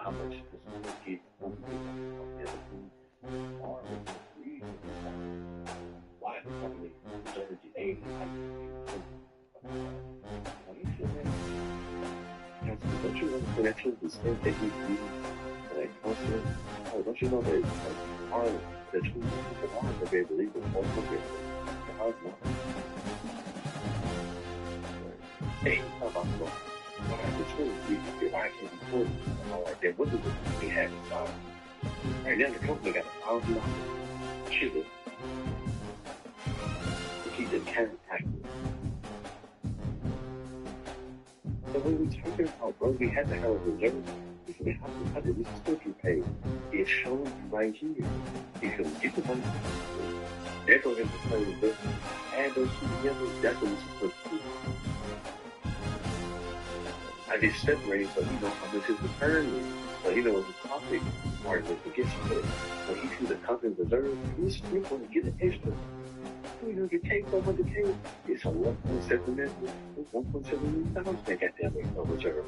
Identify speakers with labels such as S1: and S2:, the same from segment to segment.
S1: how much the school gets over the other schools are with the reason why the company deserves the aid like you feel that? Don't you understand that too? The same thing we do like counseling. Oh, don't you know that like are the two people are that they believe in one hundred the hard not hey, how about the what are the tools we can why can't we pull them all right there? What does we have inside? Right now the company got $1,000 sugar to keep them kind active. So when we talking about bro, we had to have a reserve. If we have to cut it, this is still be paid. It shows you right here. If you get the money, they're going to play with this. Add those two together, that's what we're supposed to do. I just separated so he knows how much his return is. So he knows the topic or the forgets it. When he sees the company reserve, he's still going to get an extra. You know, you take over the case, it's a 1.7 million, 1.7 million dollars they got that way of reserve.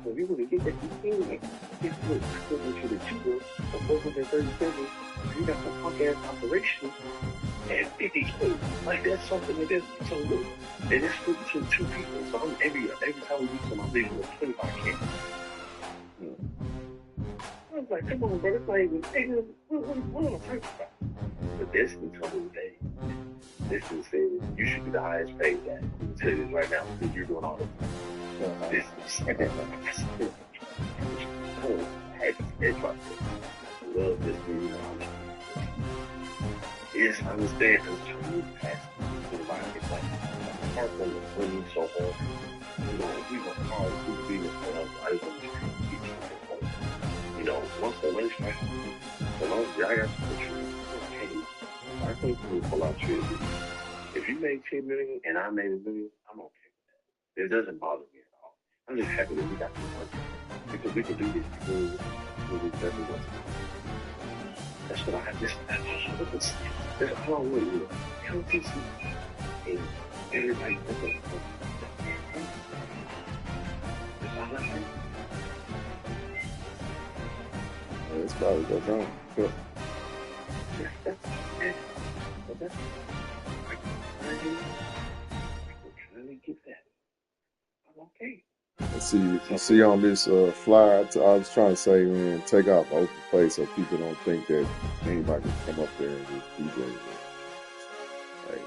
S1: So if you want to get that, you can. Guess what? I want you to do for 437. You got some punk ass operation and 50K. Like that's something that is so good. And it's split between two people. So I'm every time we do something, I'm leaving with 25K. I was like, come on, bro. It's not even, hey, what am I talking about? But this is totally day. This is saying you should be the highest paid guy. I'm tell you this right now because you're doing all this. This is I had to say I love this dude. Yes, I understand. I'm trying to pass to the market. Like, I can't remember winning so hard. You know, if we were hard, we would be with one I just want to get you. You know, once the race right, as long as I got to put you, okay. I think we pull out you. If you made 10 million and I made $1 million, I'm okay with that. It doesn't bother me at all. I'm just happy that we got this money because we can do this because we definitely want to. That's what I have. That's all I want to do. LTC and everybody does it. That's all I have.
S2: It's probably go down. Sure.
S1: That's it. But that's I can really get that. I'm okay.
S2: You see on this flyer, I was trying to say, man, take off open place so people don't think that anybody can come up there and just DJ. Hey.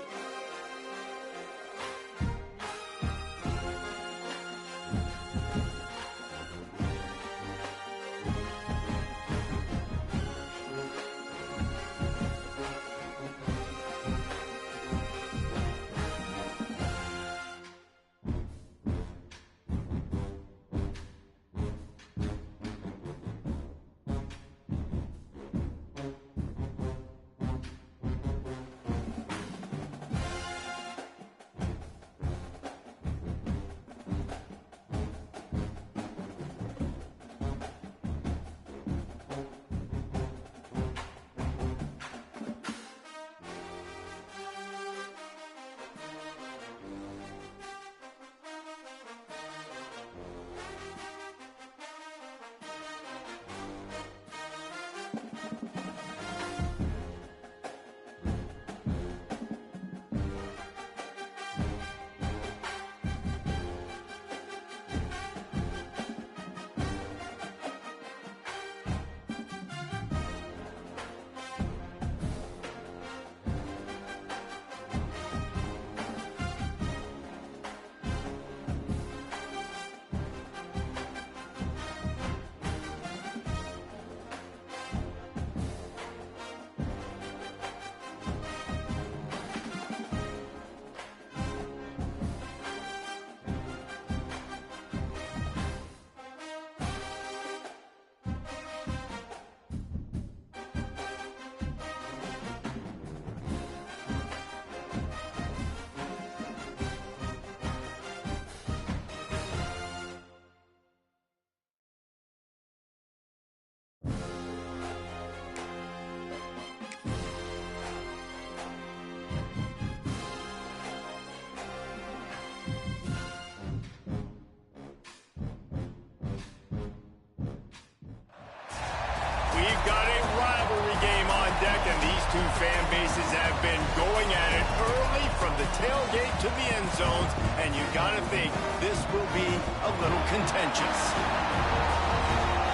S3: got a rivalry game on deck, and these two fan bases have been going at it early from the tailgate to the end zones, and you got to think this will be a little contentious.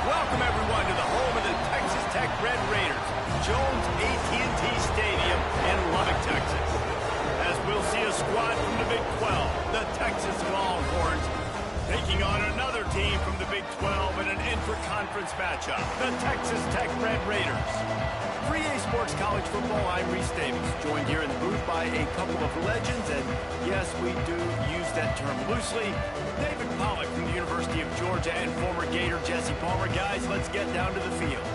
S3: Welcome, everyone, to the home of the Texas Tech Red Raiders, Jones AT&T Stadium in Lubbock, Texas. As we'll see a squad from the Big 12, the Texas Longhorns, taking on another team from the Big 12 in an intra-conference matchup, the Texas Tech Red Raiders. For EA Sports College Football, I'm Reese Davis, joined here in the booth by a couple of legends, and yes, we do use that term loosely. David Pollack from the University of Georgia and former Gator Jesse Palmer. Guys, let's get down to the field.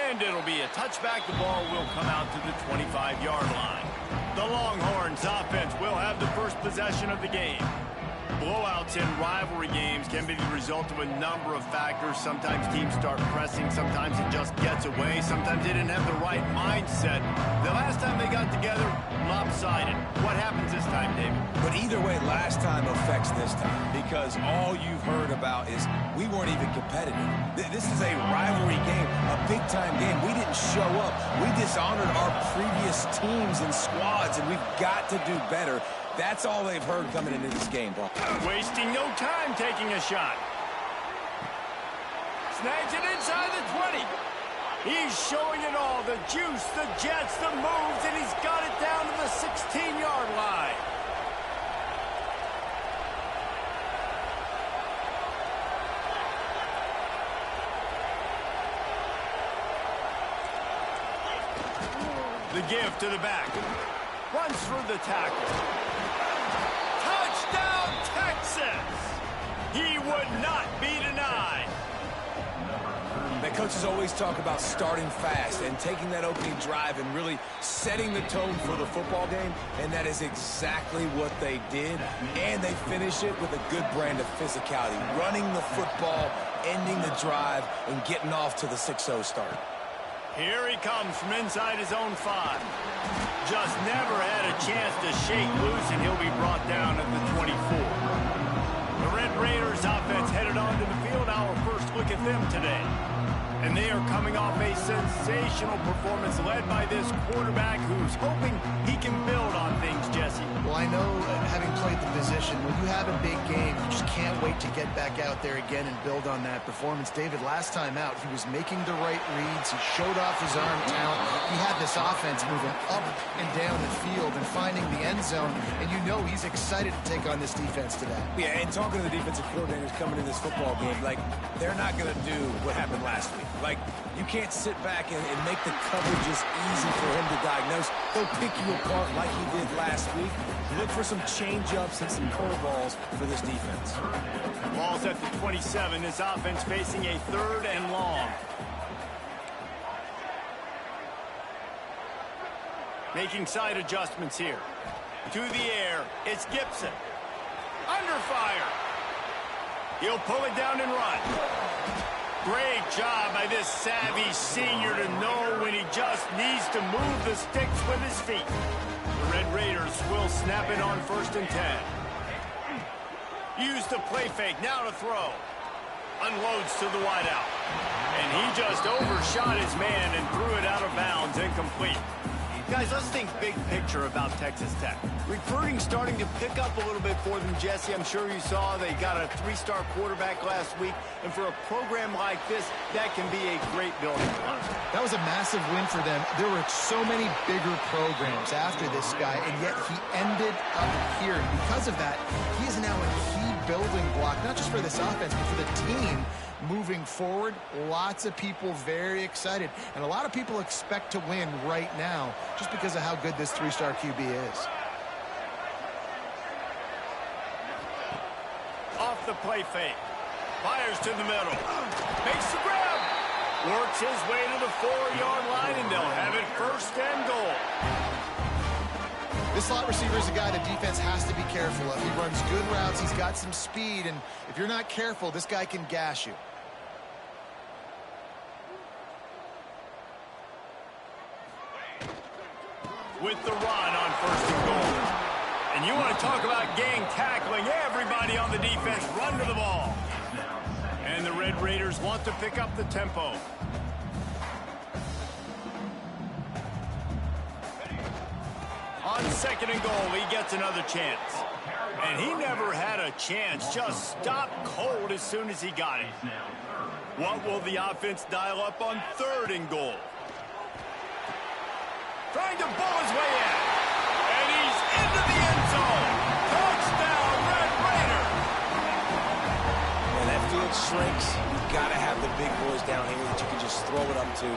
S3: And it'll be a touchback. The ball will come out to the 25-yard line. The Longhorns offense will have the first possession of the game. Blowouts in rivalry games can be the result of a number of factors. Sometimes teams start pressing. Sometimes it just gets away. Sometimes they didn't have the right mindset. The last time they got together, lopsided. What happens this time, David?
S4: But either way, last time affects this time, because all you've heard about is we weren't even competitive. This is a rivalry game, a big-time game. We didn't show up. We dishonored our previous teams and squads, and we've got to do better. That's all they've heard coming into this game, bro.
S3: Wasting no time taking a shot. Snags it inside the 20. He's showing it all, the juice, the jets, the moves, and he's got it down to the 16-yard line. The give to the back. Runs through the tackle. Touchdown, Texas! He would not be denied.
S4: The coaches always talk about starting fast and taking that opening drive and really setting the tone for the football game, and that is exactly what they did, and they finish it with a good brand of physicality, running the football, ending the drive, and getting off to the 6-0 start.
S3: Here he comes from inside his own 5. Just never had a chance to shake loose, and he'll be brought down at the 24. The Red Raiders offense headed onto the field. Our first look at them today. And they are coming off a sensational performance led by this quarterback who's hoping he can build on things, Jesse.
S5: Well, I know, having played the position, when you have a big game, you just can't wait to get back out there again and build on that performance. David, last time out, he was making the right reads. He showed off his arm talent. He had this offense moving up and down the field and finding the end zone. And you know he's excited to take on this defense today.
S4: Yeah, and talking to the defensive coordinators coming in this football game, like, they're not going to do what happened last week. Like, you can't sit back and make the coverages easy for him to diagnose. He'll pick you apart like he did last week. Look for some change-ups and some curveballs for this defense.
S3: Ball's at the 27. This offense facing a 3rd and long. Making side adjustments here. To the air, it's Gibson. Under fire. He'll pull it down and run. Great job by this savvy senior to know when he just needs to move the sticks with his feet. The Red Raiders will snap it on 1st and 10. Use the play fake, now to throw. Unloads to the wideout. And he just overshot his man and threw it out of bounds, incomplete. Guys, let's think big picture about Texas Tech. Recruiting starting to pick up a little bit for them, Jesse. I'm sure you saw they got a 3-star quarterback last week. And for a program like this, that can be a great building block.
S5: That was a massive win for them. There were so many bigger programs after this guy, and yet he ended up here. And because of that, he is now a key building block, not just for this offense, but for the team moving forward. Lots of people very excited, and a lot of people expect to win right now just because of how good this three-star QB is.
S3: Off the play fake. Fires to the middle. Makes the grab. Works his way to the 4-yard line, and they'll have it first and goal.
S5: This slot receiver is a guy the defense has to be careful of. He runs good routes. He's got some speed, and if you're not careful, this guy can gash you.
S3: With the run on first and goal. And you want to talk about gang tackling. Everybody on the defense run to the ball. And the Red Raiders want to pick up the tempo. On second and goal, he gets another chance. And he never had a chance, just stopped cold as soon as he got it. What will the offense dial up on third and goal? Trying to bull his way in. And he's into the end zone. Touchdown, Red Raiders.
S4: When that field shrinks, you've got to have the big boys down here that you can just throw it up to,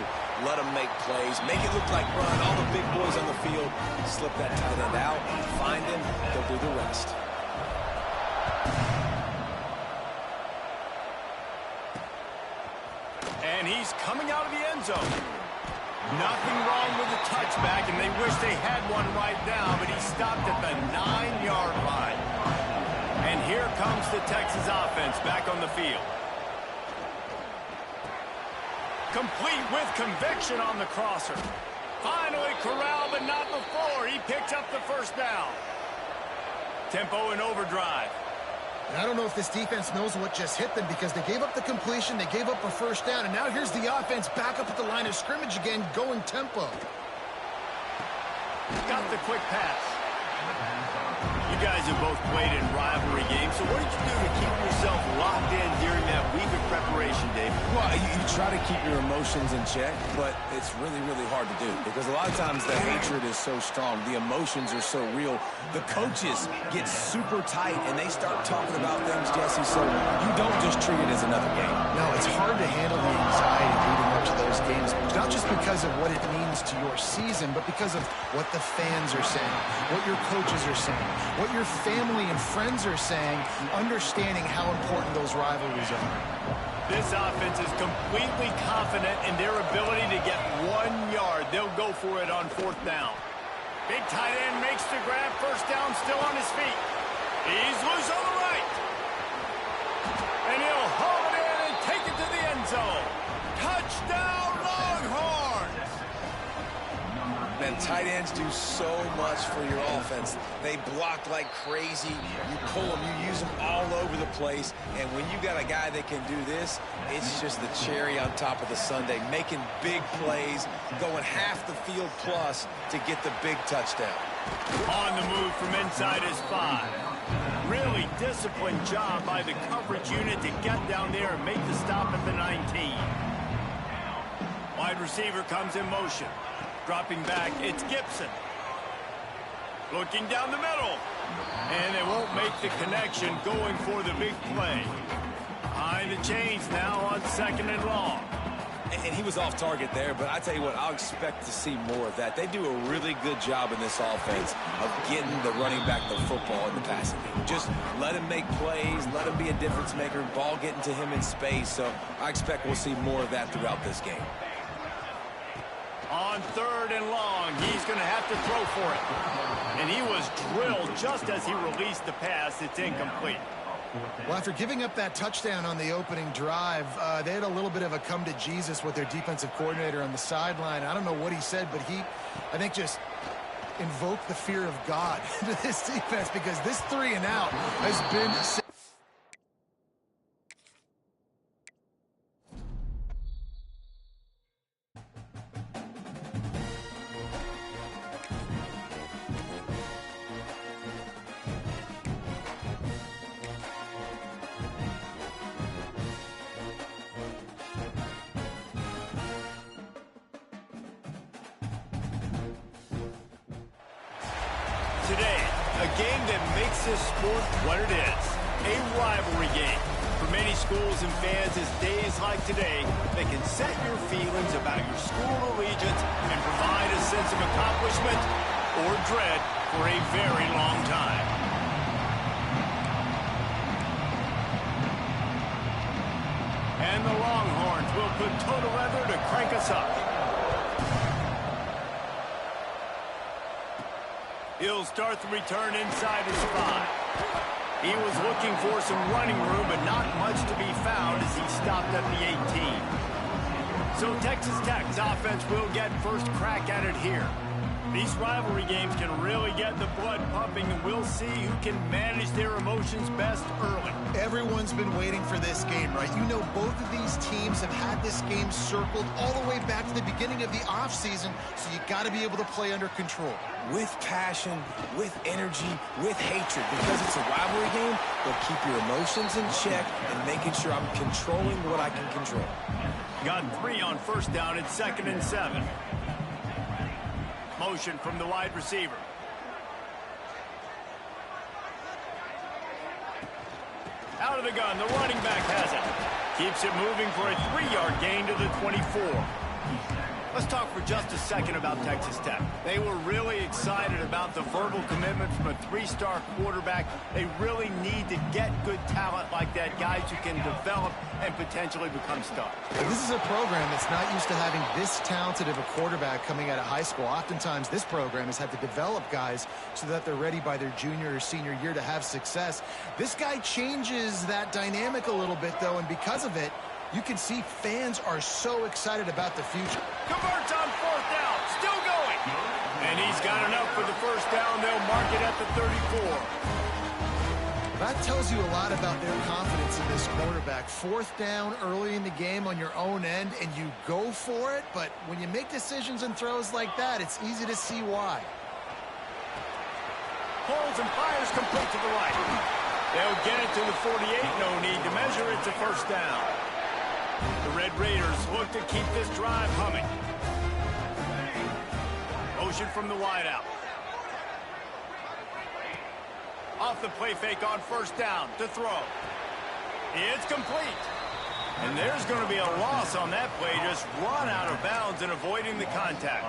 S4: let them make plays, make it look like run. All the big boys on the field, slip that tight end out, find him, they'll do the rest.
S3: And he's coming out of the end zone. Nothing wrong with the touchback, and they wish they had one right now, but he stopped at the 9-yard line. And here comes the Texas offense back on the field. Complete with conviction on the crosser. Finally corralled, but not before. He picks up the first down. Tempo in overdrive.
S5: And I don't know if this defense knows what just hit them, because they gave up the completion, they gave up a first down, and now here's the offense back up at the line of scrimmage again, going tempo.
S3: Got the quick pass. You guys have both played in rivalry games, so what did you do to keep yourself locked in during that week of preparation, Dave?
S4: Well, you try to keep your emotions in check, but it's really, really hard to do because a lot of times the hatred is so strong. The emotions are so real. The coaches get super tight, and they start talking about things, Jesse, so you don't just treat it as another game.
S5: No, it's hard to handle the anxiety leading up to those games, not just because of what it means to your season, but because of what the fans are saying, what your coaches are saying, what your family and friends are saying, understanding how important those rivalries are.
S3: This offense is completely confident in their ability to get 1 yard. They'll go for it on fourth down. Big tight end makes the grab. First down, still on his feet. He's loose on the right. And he'll haul it in and take it to the end zone. Touchdown, Longhorns!
S4: Man, tight ends do so much for your offense. They block like crazy. You pull them, you use them all over the place. And when you got a guy that can do this, it's just the cherry on top of the sundae, making big plays, going half the field plus to get the big touchdown.
S3: On the move from inside his 5. Really disciplined job by the coverage unit to get down there and make the stop at the 19. Wide receiver comes in motion. Dropping back, it's Gibson. Looking down the middle. And they won't make the connection, going for the big play. Behind the chains now on second and long.
S4: And he was off target there, but I tell you what, I'll expect to see more of that. They do a really good job in this offense of getting the running back the football in the passing game. Just let him make plays, let him be a difference maker, ball getting to him in space. So I expect we'll see more of that throughout this game.
S3: On third and long, he's going to have to throw for it. And he was drilled just as he released the pass. It's incomplete.
S5: Well, after giving up that touchdown on the opening drive, they had a little bit of a come to Jesus with their defensive coordinator on the sideline. I don't know what he said, but he, I think, just invoked the fear of God into this defense, because this 3 and out has been...
S3: Today, a game that makes this sport what it is. A rivalry game. For many schools and fans, it's days like today that can set your feelings about your school allegiance and provide a sense of accomplishment or dread for a very long time. And the Longhorns will put toe to leather to crank us up. He'll start the return inside his 5. He was looking for some running room, but not much to be found as he stopped at the 18. So Texas Tech's offense will get first crack at it here. These rivalry games can really get the blood pumping, and we'll see who can manage their emotions best early.
S5: Everyone's been waiting for this game, right? You know, both of these teams have had this game circled all the way back to the beginning of the offseason, so you got to be able to play under control.
S4: With passion, with energy, with hatred. Because it's a rivalry game, they'll keep your emotions in check and making sure I'm controlling what I can control.
S3: Got 3 on first down at 2nd and 7. Motion from the wide receiver. Out of the gun, the running back has it. Keeps it moving for a 3-yard gain to the 24. Let's talk for just a second about Texas Tech. They were really excited about the verbal commitment from a 3-star quarterback. They really need to get good talent like that, guys who can develop and potentially become stars.
S5: This is a program that's not used to having this talented of a quarterback coming out of high school. Oftentimes, this program has had to develop guys so that they're ready by their junior or senior year to have success. This guy changes that dynamic a little bit, though, and because of it, you can see fans are so excited about the future.
S3: Converts on 4th down, still going. And he's got enough for the first down. They'll mark it at the 34.
S5: That tells you a lot about their confidence in this quarterback. 4th down early in the game on your own end, and you go for it. But when you make decisions and throws like that, it's easy to see why.
S3: Pulls and fires complete to the right. They'll get it to the 48. No need to measure. It's a first down. The Red Raiders look to keep this drive humming. Motion from the wideout. Off the play fake on first down to throw. It's complete. And there's going to be a loss on that play. Just run out of bounds and avoiding the contact.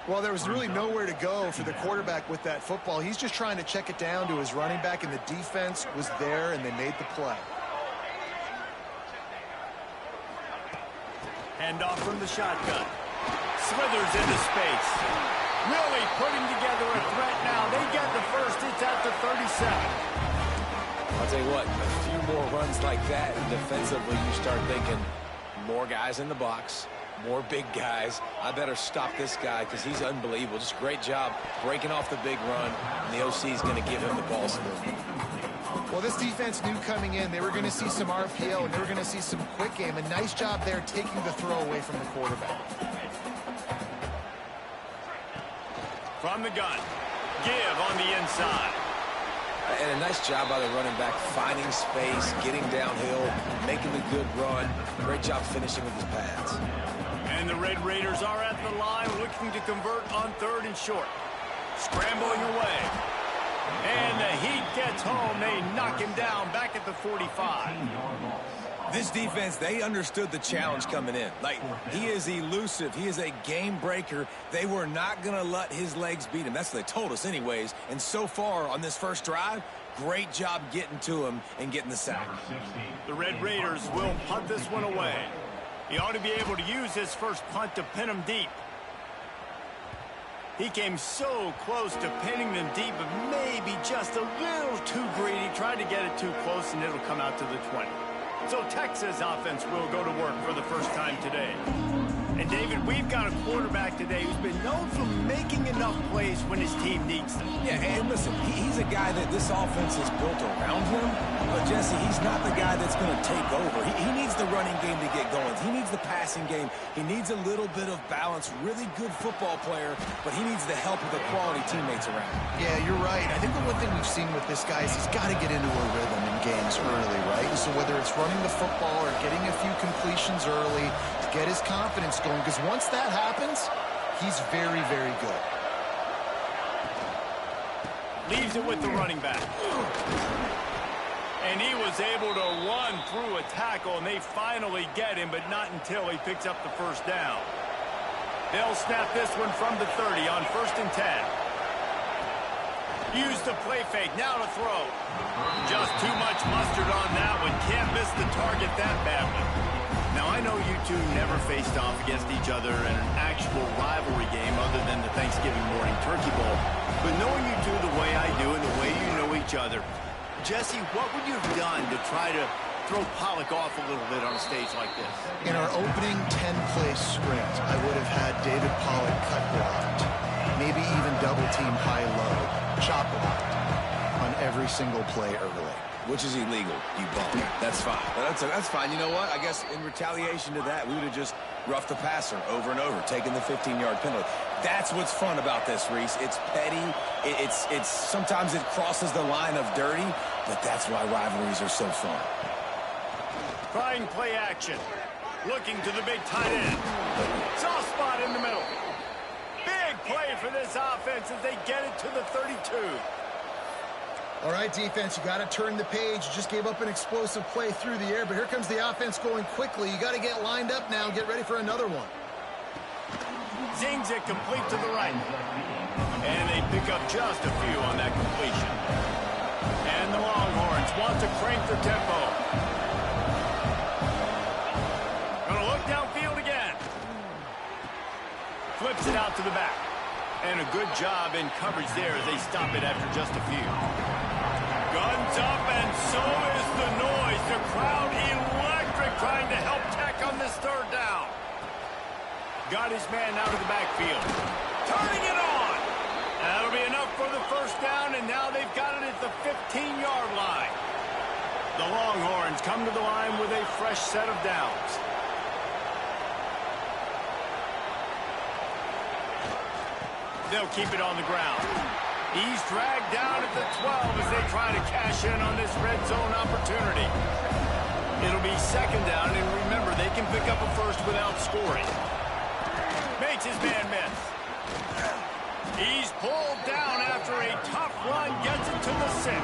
S5: Well, there was really nowhere to go for the quarterback with that football. He's just trying to check it down to his running back, and the defense was there, and they made the play.
S3: Handoff from the shotgun. Slithers into space. Really putting together a threat now. They get the first. It's at the 37.
S4: I'll tell you what, a few more runs like that, and defensively you start thinking more guys in the box, more big guys. I better stop this guy because he's unbelievable. Just a great job breaking off the big run, and the OC is going to give him the ball some more.
S5: Well, this defense knew coming in they were going to see some RPO and they were going to see some quick game. A nice job there taking the throw away from the quarterback.
S3: From the gun. Give on the inside.
S4: And a nice job by the running back, finding space, getting downhill, making the good run. Great job finishing with his pads.
S3: And the Red Raiders are at the line looking to convert on 3rd and short. Scrambling away. And the Heat gets home. They knock him down back at the 45.
S4: This defense, they understood the challenge coming in. Like, he is elusive. He is a game breaker. They were not going to let his legs beat him. That's what they told us anyways. And so far on this first drive, great job getting to him and getting the sack.
S3: The Red Raiders will punt this one away. He ought to be able to use his first punt to pin him deep. He came so close to pinning them deep, but maybe just a little too greedy. Tried to get it too close, and it'll come out to the 20. So Texas offense will go to work for the first time today. And, David, we've got a quarterback today who's been known for making enough plays when his team needs them.
S4: Yeah, and listen, he's a guy that this offense is built around him. But, Jesse, he's not the guy that's going to take over. He needs the running game to get going. He needs the passing game. He needs a little bit of balance. Really good football player, but he needs the help of the quality teammates around him.
S5: Yeah, you're right. I think the one thing we've seen with this guy is he's got to get into a rhythm in games early, right? So whether it's running the football or getting a few completions early to get his confidence going, because once that happens, he's very, very good.
S3: Leaves it with the running back. And he was able to run through a tackle, and they finally get him, but not until he picks up the first down. They'll snap this one from the 30 on 1st and 10. Use the play fake, now to throw. Just too much mustard on that one. Can't miss the target that badly. Now, I know you two never faced off against each other in an actual rivalry game other than the Thanksgiving morning turkey bowl. But knowing you two the way I do and the way you know each other, Jesse, what would you have done to try to throw Pollock off a little bit on a stage like this?
S5: In our opening 10-play script, I would have had David Pollock cut blocked, maybe even double-team high-low, chop blocked on every single play early.
S4: Which is illegal, you bum. That's fine. That's fine. You know what? I guess in retaliation to that, we would have just roughed the passer over and over, taking the 15-yard penalty. That's what's fun about this, Reese. It's petty. It's sometimes it crosses the line of dirty, but that's why rivalries are so fun.
S3: Trying play action. Looking to the big tight end. Soft spot in the middle. Big play for this offense as they get it to the 32.
S5: All right, defense, you got to turn the page. You just gave up an explosive play through the air, but here comes the offense going quickly. You got to get lined up now and get ready for another one.
S3: Zings it complete to the right. And they pick up just a few on that completion. And the Longhorns want to crank their tempo. Gonna look downfield again. Flips it out to the back. And a good job in coverage there as they stop it after just a few. Guns up, and so is the noise. The crowd electric trying to help Tech on this 3rd down. Got his man out of the backfield. Turning it on. That'll be enough for the first down, and now they've got it at the 15-yard line. The Longhorns come to the line with a fresh set of downs. They'll keep it on the ground. He's dragged down at the 12 as they try to cash in on this red zone opportunity. It'll be 2nd down, and remember, they can pick up a first without scoring. Makes his man miss. He's pulled down after a tough run, gets it to the 6.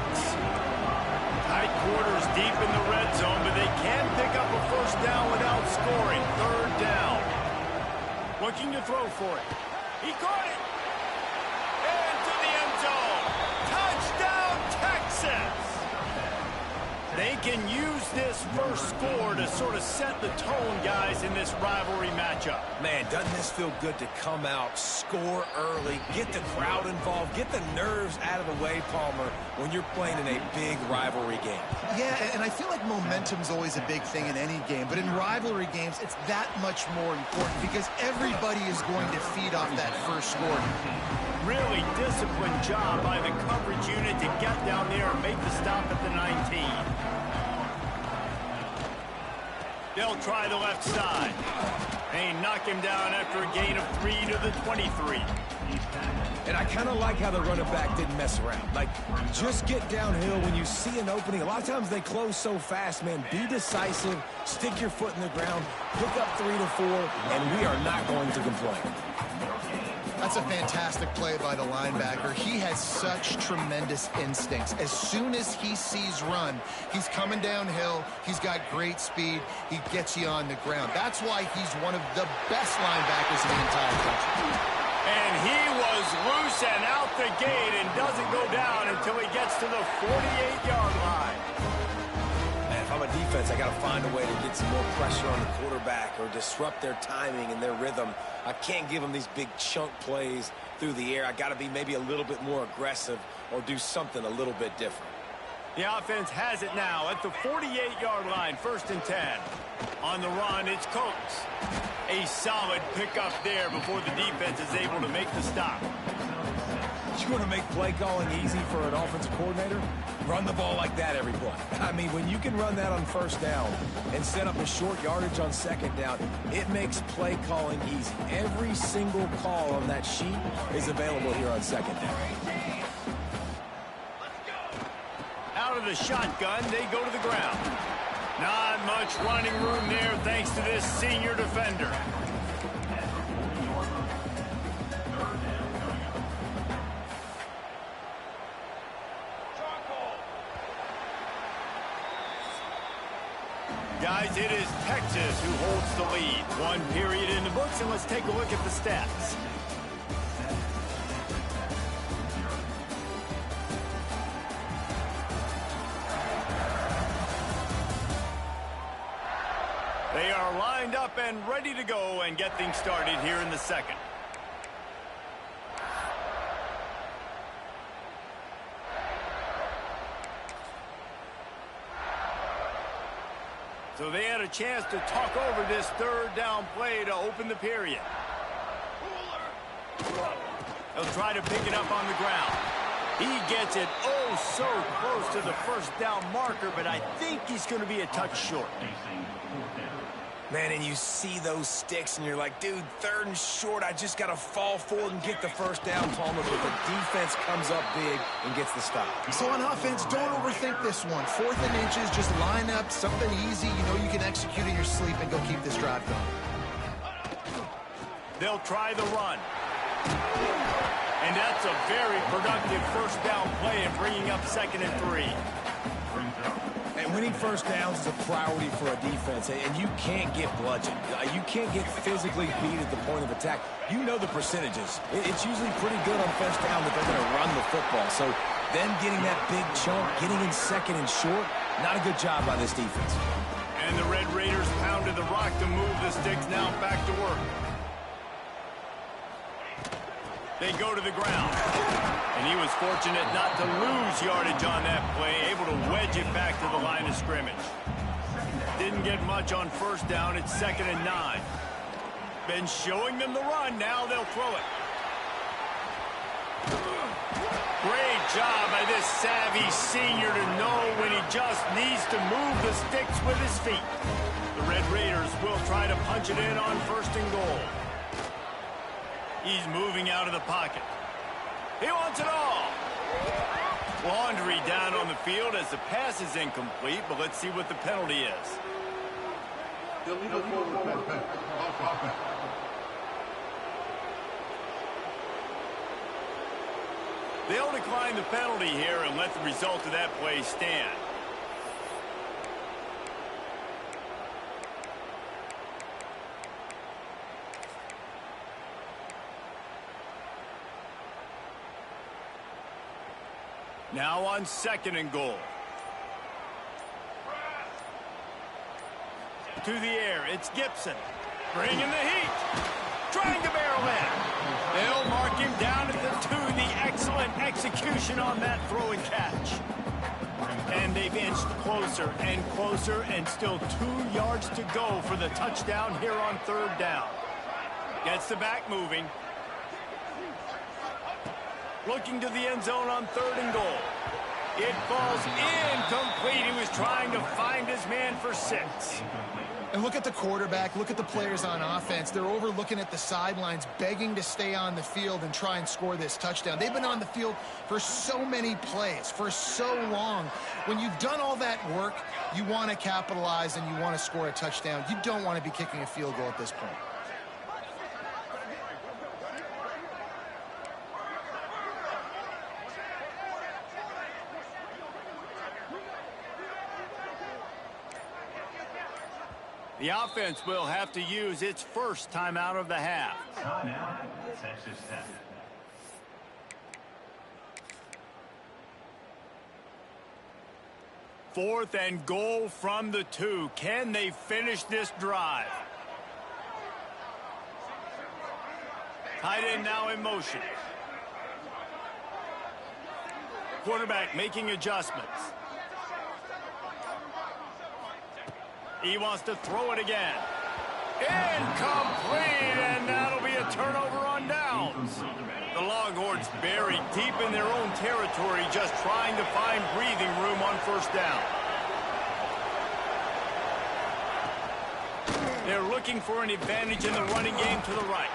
S3: Tight quarters deep in the red zone, but they can pick up a first down without scoring. 3rd down. Looking to throw for it. He caught it. Touchdown, Texas! They can use this first score to sort of set the tone, guys, in this rivalry matchup.
S4: Man, doesn't this feel good to come out, score early, get the crowd involved, get the nerves out of the way, Palmer, when you're playing in a big rivalry game?
S5: Yeah, and I feel like momentum's always a big thing in any game, but in rivalry games, it's that much more important because everybody is going to feed off that first score.
S3: Really disciplined job by the coverage unit to get down there and make the stop at the 19. They'll try the left side. They knock him down after a gain of 3 to the 23.
S4: And I kind of like how the running back didn't mess around. Like, just get downhill when you see an opening. A lot of times they close so fast, man. Be decisive, stick your foot in the ground, pick up 3 to 4, and we are not going to complain.
S5: That's a fantastic play by the linebacker. He has such tremendous instincts. As soon as he sees run, he's coming downhill. He's got great speed. He gets you on the ground. That's why he's one of the best linebackers in the entire country.
S3: And he was loose and out the gate and doesn't go down until he gets to the 48-yard line.
S4: Man, if I'm a defense, I got to find a way to get some more pressure on the quarterback or disrupt their timing and their rhythm. I can't give them these big chunk plays through the air. I got to be maybe a little bit more aggressive or do something a little bit different.
S3: The offense has it now at the 48-yard line, 1st and 10. On the run, it's Coates. A solid pickup there before the defense is able to make the stop.
S4: You want to make play calling easy for an offensive coordinator? Run the ball like that every play. I mean, when you can run that on 1st down and set up a short yardage on 2nd down, it makes play calling easy. Every single call on that sheet is available here on 2nd down.
S3: Out of the shotgun, they go to the ground. Not much running room there thanks to this senior defender. Guys, it is Texas who holds the lead. One period in the books, and let's take a look at the stats. They are lined up and ready to go and get things started here in the second. So they had a chance to talk over this third down play to open the period. He'll try to pick it up on the ground. He gets it oh so close to the first down marker, but I think he's going to be a touch short.
S4: Man, and you see those sticks, and you're like, dude, third and short, I just got to fall forward and get the first down, Palmer, but the defense comes up big and gets the stop.
S5: So on offense, don't overthink this one. 4th and inches, just line up, something easy. You know you can execute in your sleep and go keep this drive going.
S3: They'll try the run. And that's a very productive first down play in bringing up 2nd and 3.
S4: And winning first downs is a priority for a defense, and you can't get bludgeoned. You can't get physically beat at the point of attack. You know the percentages. It's usually pretty good on first down that they're going to run the football. So them getting that big chunk, getting in 2nd and short, not a good job by this defense.
S3: And the Red Raiders pounded the rock to move the sticks now back to work. They go to the ground. And he was fortunate not to lose yardage on that play, able to wedge it back to the line of scrimmage. Didn't get much on first down. It's 2nd and 9. Been showing them the run. Now they'll throw it. Great job by this savvy senior to know when he just needs to move the sticks with his feet. The Red Raiders will try to punch it in on 1st and goal. He's moving out of the pocket. He wants it all. Laundry down on the field as the pass is incomplete, but let's see what the penalty is. They'll decline the penalty here and let the result of that play stand. Now on 2nd and goal. To the air, it's Gibson. Bringing the heat. Trying to barrel in. They'll mark him down at the 2. The excellent execution on that throw and catch. And they've inched closer and closer, and still 2 yards to go for the touchdown here on 3rd down. Gets the back moving. Looking to the end zone on 3rd and goal. It falls incomplete. He was trying to find his man for 6.
S5: And look at the quarterback. Look at the players on offense. They're overlooking at the sidelines, begging to stay on the field and try and score this touchdown. They've been on the field for so many plays, for so long. When you've done all that work, you want to capitalize and you want to score a touchdown. You don't want to be kicking a field goal at this point.
S3: The offense will have to use its first timeout of the half.
S6: Timeout, Texas Tech.
S3: Fourth and goal from the 2. Can they finish this drive? Tight end now in motion. Quarterback making adjustments. He wants to throw it again. Incomplete, and that'll be a turnover on downs. The Longhorns buried deep in their own territory, just trying to find breathing room on 1st down. They're looking for an advantage in the running game to the right.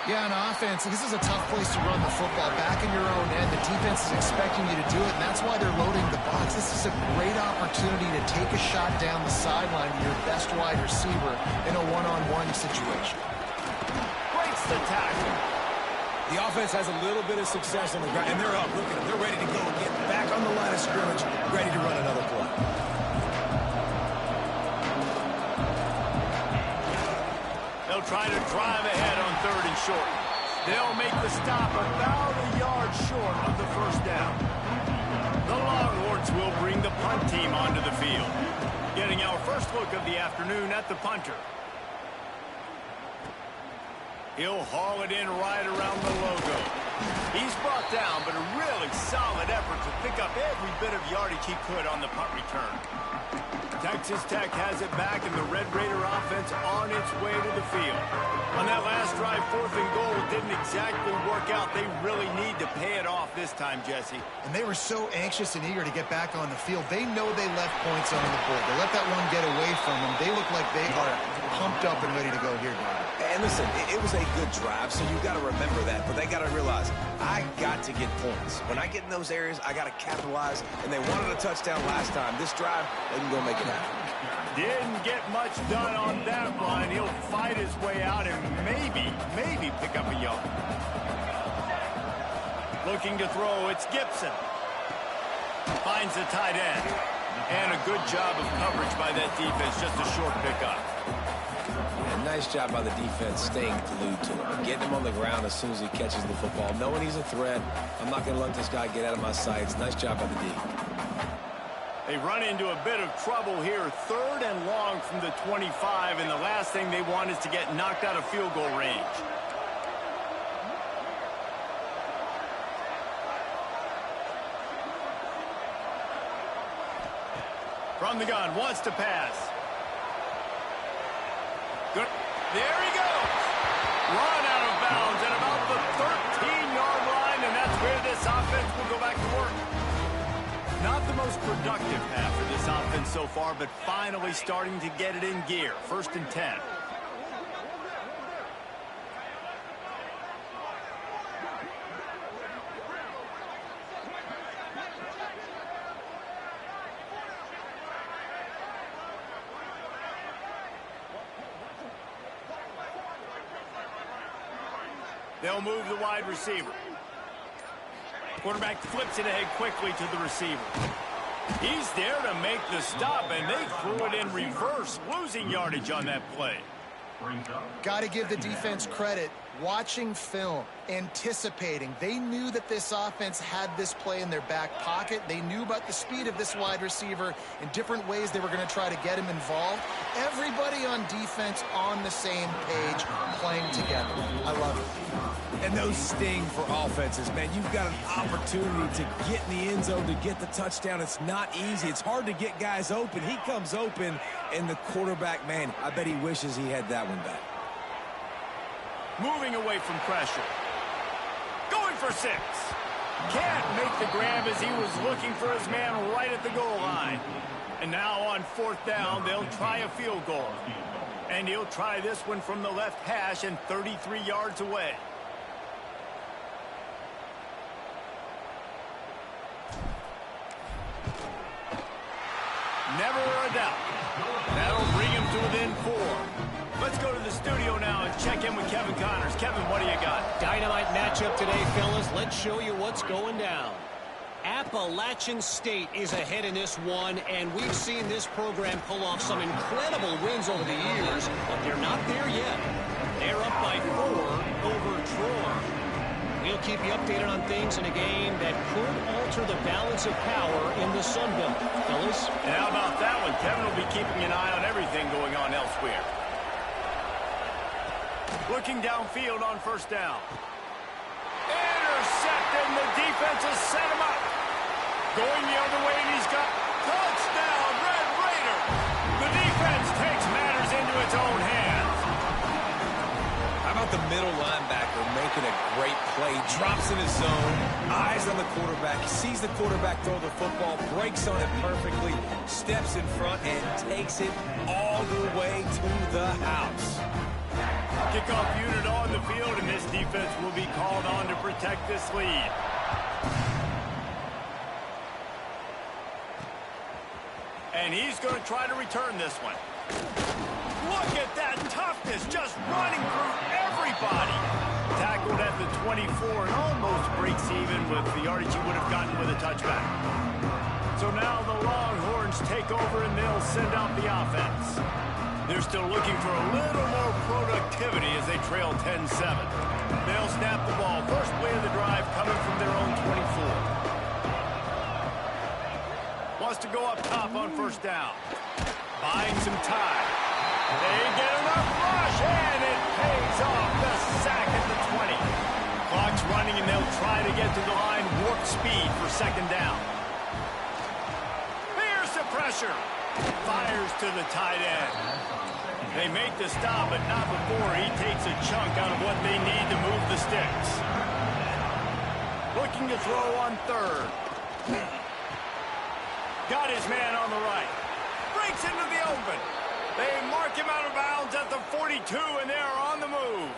S5: Yeah, on offense, this is a tough place to run the football. Back in your own end, the defense is expecting you to do it, and that's why they're loading the box. This is a great opportunity to take a shot down the sideline to your best wide receiver in a one-on-one situation.
S3: Breaks the tackle.
S4: The offense has a little bit of success on the ground, and they're up. Look at them. They're ready to go again. Back on the line of scrimmage, ready to run another play.
S3: They'll try to drive ahead on 3rd and short. They'll make the stop about a yard short of the first down. The Longhorns will bring the punt team onto the field. Getting our first look of the afternoon at the punter. He'll haul it in right around the logo. He's brought down, but a really solid effort to pick up every bit of yardage he could on the punt return. Texas Tech has it back, and the Red Raider offense on its way to the field. On that last drive, 4th and goal didn't exactly work out. They really need to pay it off this time, Jesse.
S5: And they were so anxious and eager to get back on the field. They know they left points on the board. They let that one get away from them. They look like they are pumped up and ready to go here, David.
S4: And listen, it was a good drive, so you got to remember that. But they got to realize, I got to get points. When I get in those areas, I got to capitalize. And they wanted a touchdown last time. This drive, they can go make it happen.
S3: Didn't get much done on that run. He'll fight his way out and maybe pick up a yard. Looking to throw, it's Gibson. Finds the tight end. And a good job of coverage by that defense. Just a short pickup.
S4: Yeah, nice job by the defense staying glued to him. Getting him on the ground as soon as he catches the football. Knowing he's a threat. I'm not going to let this guy get out of my sights. Nice job by the D.
S3: They run into a bit of trouble here. 3rd and long from the 25, and the last thing they want is to get knocked out of field goal range. From the gun, wants to pass. Good. There he goes. Run out of bounds at about the 13-yard line, and that's where this offense will go back to work. Not the most productive half for this offense so far, but finally starting to get it in gear. 1st and 10. They'll move the wide receiver. Quarterback flips it ahead quickly to the receiver. He's there to make the stop, and they threw it in reverse, losing yardage on that play.
S5: Got to give the defense credit. Watching film, anticipating. They knew that this offense had this play in their back pocket. They knew about the speed of this wide receiver in different ways they were going to try to get him involved. Everybody on defense on the same page, playing together. I love it.
S4: And those sting for offenses, man. You've got an opportunity to get in the end zone, to get the touchdown. It's not easy. It's hard to get guys open. He comes open, and the quarterback, man, I bet he wishes he had that one back.
S3: Moving away from pressure. Going for 6. Can't make the grab as he was looking for his man right at the goal line. And now on 4th down, they'll try a field goal. And he'll try this one from the left hash and 33 yards away. Never a doubt. That'll bring him to within 4. Let's go to the studio now and check in with Kevin Connors. Kevin, what do you got?
S7: Dynamite matchup today, fellas. Let's show you what's going down. Appalachian State is ahead in this one, and we've seen this program pull off some incredible wins over the years, but they're not there yet. They're up by 4 over Troy. We'll keep you updated on things in a game that could alter the balance of power in the Sun Belt. Fellas?
S3: And how about that one? Kevin will be keeping an eye on everything going on elsewhere. Looking downfield on 1st down. Intercepted, and the defense has set him up. Going the other way, and he's got touchdown, Red Raider. The defense takes matters into its own hands.
S4: How about the middle linebacker making a great play? Drops in his zone, eyes on the quarterback, sees the quarterback throw the football, breaks on it perfectly, steps in front, and takes it all the way to the house.
S3: Kickoff unit on the field, and this defense will be called on to protect this lead. And he's going to try to return this one. Look at that toughness, just running through everybody. Tackled at the 24 and almost breaks even with the yardage he would have gotten with a touchback. So now the Longhorns take over, and they'll send out the offense. They're still looking for a little more productivity as they trail 10-7. They'll snap the ball. First play of the drive coming from their own 24. Wants to go up top on first down. Buying some time. They get enough rush, and it pays off. The sack at the 20. Clock's running, and they'll try to get to the line warp speed for second down. Here's the pressure. Fires to the tight end. They make the stop, but not before he takes a chunk out of what they need to move the sticks. Looking to throw on third. Got his man on the right. Breaks into the open. They mark him out of bounds at the 42, and they're on the move.